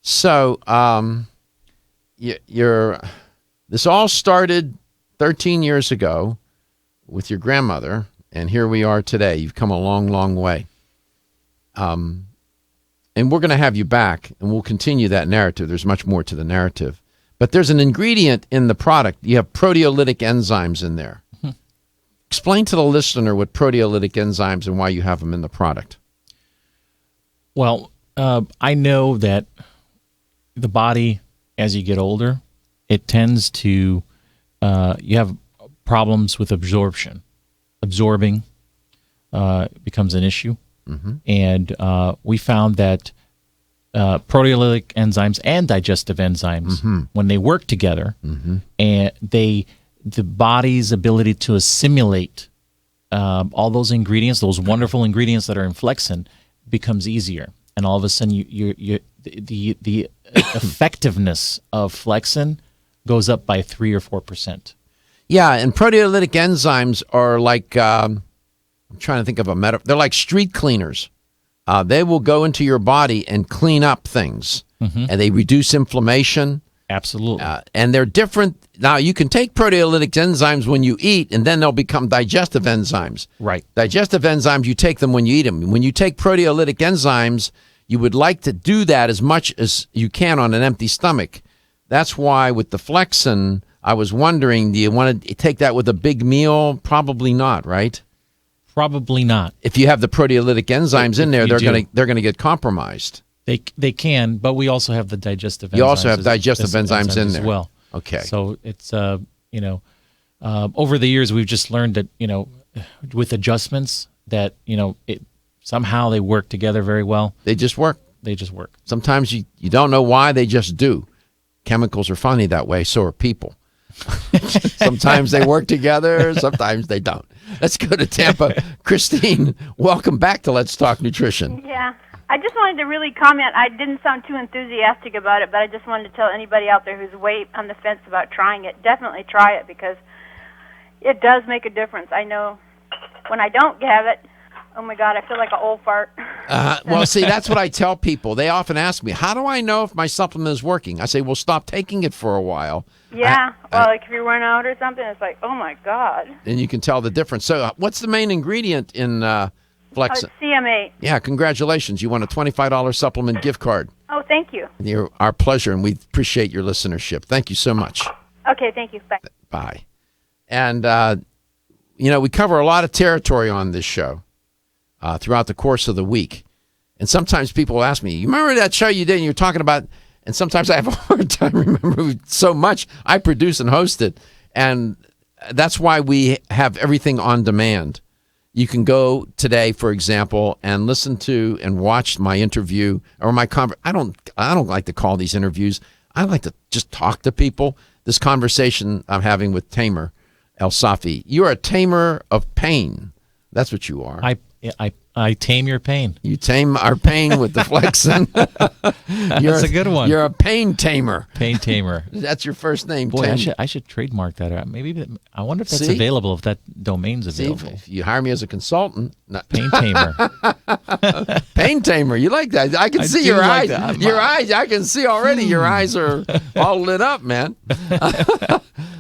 So, this all started 13 years ago with your grandmother, and here we are today. You've come a long, long way. And we're going to have you back, and we'll continue that narrative. There's much more to the narrative. But there's an ingredient in the product. You have proteolytic enzymes in there. Mm-hmm. Explain to the listener what proteolytic enzymes and why you have them in the product. Well, I know that the body, as you get older, it tends to, you have problems with absorption. Absorbing becomes an issue. Mm-hmm. And we found that proteolytic enzymes and digestive enzymes, mm-hmm. when they work together, mm-hmm. and the body's ability to assimilate all those ingredients, those wonderful ingredients that are in Flexcin, becomes easier. And all of a sudden, the effectiveness of Flexcin goes up by 3 or 4%. Yeah, and proteolytic enzymes are like, I'm trying to think of a metaphor. They're like street cleaners. They will go into your body and clean up things, mm-hmm. and they reduce inflammation. Absolutely. And they're different. Now, you can take proteolytic enzymes when you eat, and then they'll become digestive enzymes. Right. Digestive enzymes, you take them when you eat them. When you take proteolytic enzymes, you would like to do that as much as you can on an empty stomach. That's why with the Flexcin, I was wondering, do you want to take that with a big meal? Probably not, right? Probably not. If you have the proteolytic enzymes in there, they're going to get compromised. They can, but we also have the digestive enzymes. You also have digestive enzymes in there as well. Okay. So it's over the years we've just learned that with adjustments that somehow they work together very well. They just work. Sometimes you don't know why, they just do. Chemicals are funny that way, so are people. Sometimes they work together, sometimes they don't. Let's go to Tampa. Christine, welcome back to Let's Talk Nutrition. Yeah. I just wanted to really comment. I didn't sound too enthusiastic about it, but I just wanted to tell anybody out there who's way on the fence about trying it, definitely try it because it does make a difference. I know when I don't have it, oh my God, I feel like an old fart. Well, see, that's what I tell people. They often ask me, how do I know if my supplement is working? I say, well, stop taking it for a while. Yeah, like if you run out or something, it's like, oh my God. And you can tell the difference. So what's the main ingredient in Flexcin? CM8. Yeah, congratulations. You won a $25 supplement gift card. Oh, thank you. You're our pleasure, and we appreciate your listenership. Thank you so much. Okay, thank you. Bye. Bye. And, we cover a lot of territory on this show throughout the course of the week. And sometimes people ask me, you remember that show you did and you're talking about, and sometimes I have a hard time remembering so much. I produce and host it, and that's why we have everything on demand. You can go today, for example, and listen to and watch my interview or my I don't like to call these interviews. I like to just talk to people. This conversation I'm having with Tamer Elsafy. You're a tamer of pain. That's what you are. I tame your pain. You tame our pain with the Flexcin. That's a good one. You're a pain tamer. Pain tamer. That's your first name. Boy, I should trademark that. Maybe I wonder if that's available. If that domain's available. If you hire me as a consultant, pain tamer. Pain tamer. You like that? I can see your eyes. Your eyes. I can see already. Your eyes are all lit up, man.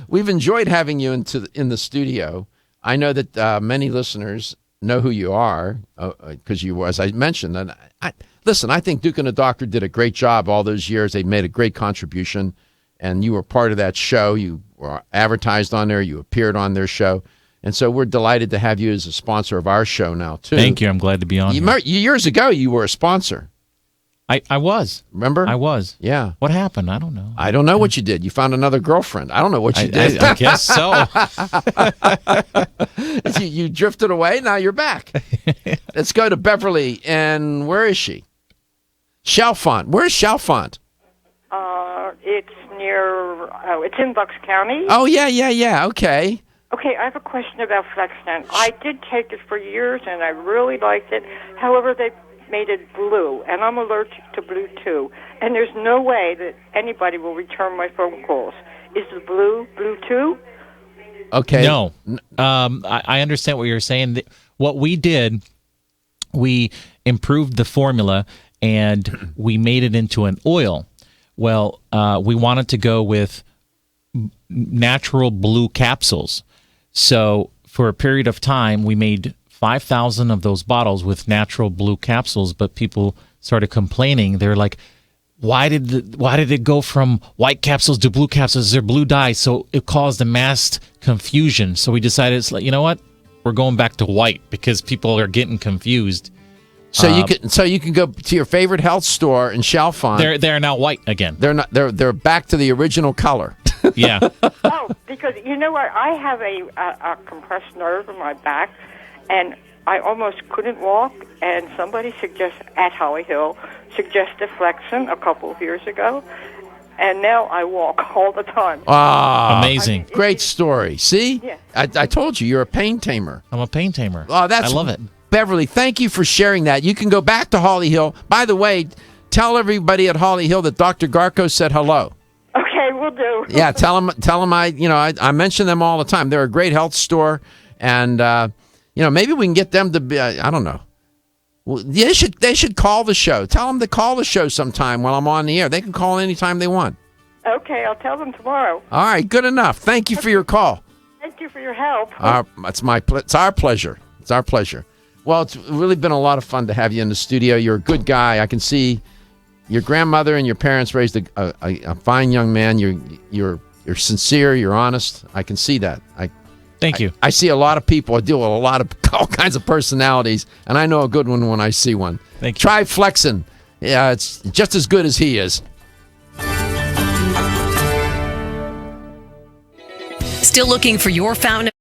We've enjoyed having you in the studio. I know that many listeners know who you are because you, as I mentioned, and listen, I think Duke and the Doctor did a great job all those years. They made a great contribution, and you were part of that show. You were advertised on there. You appeared on their show, and so we're delighted to have you as a sponsor of our show now too. Thank you. I'm glad to be on. Years ago, you were a sponsor. I was. Remember? I was. Yeah. What happened? I don't know. I don't know what you did. You found another girlfriend. I don't know what you did. I guess so. You drifted away. Now you're back. Let's go to Beverly. And where is she? Chalfont. Where's Chalfont? It's near, it's in Bucks County. Oh, yeah. Okay. Okay, I have a question about Flexcin. I did take it for years, and I really liked it. However, they made it blue, and I'm allergic to blue too. And there's no way that anybody will return my phone calls. is the blue too? Okay. No. I understand what you're saying. What we did, we improved the formula and we made it into an oil. Well, we wanted to go with natural blue capsules. So for a period of time, we made 5,000 of those bottles with natural blue capsules, but people started complaining. They're like, why did it go from white capsules to blue capsules? Is there blue dye? So it caused a mass confusion. So we decided, it's like, you know what? We're going back to white because people are getting confused. So you can go to your favorite health store and shelf on. They're now white again. They're back to the original color. Yeah. Oh, because you know what? I have a compressed nerve in my back, and I almost couldn't walk. And somebody at Holly Hill suggested Flexcin a couple of years ago, and now I walk all the time. Ah, amazing! Great story. See, yeah. I told you you're a pain tamer. I'm a pain tamer. Oh, I love it. Beverly, thank you for sharing that. You can go back to Holly Hill. By the way, tell everybody at Holly Hill that Dr. Garko said hello. Okay, we'll do. Yeah, tell them I mention them all the time. They're a great health store, and maybe we can get them to be. I don't know. Well, they should call the show. Tell them to call the show sometime while I'm on the air. They can call anytime they want. Okay, I'll tell them tomorrow. All right, good enough. Thank you for your call. Thank you for your help. It's our pleasure. It's our pleasure. Well, it's really been a lot of fun to have you in the studio. You're a good guy. I can see your grandmother and your parents raised a fine young man. You're sincere. You're honest. I can see that. Thank you. I see a lot of people. I deal with all kinds of personalities, and I know a good one when I see one. Thank you. Try Flexcin. Yeah, it's just as good as he is. Still looking for your fountain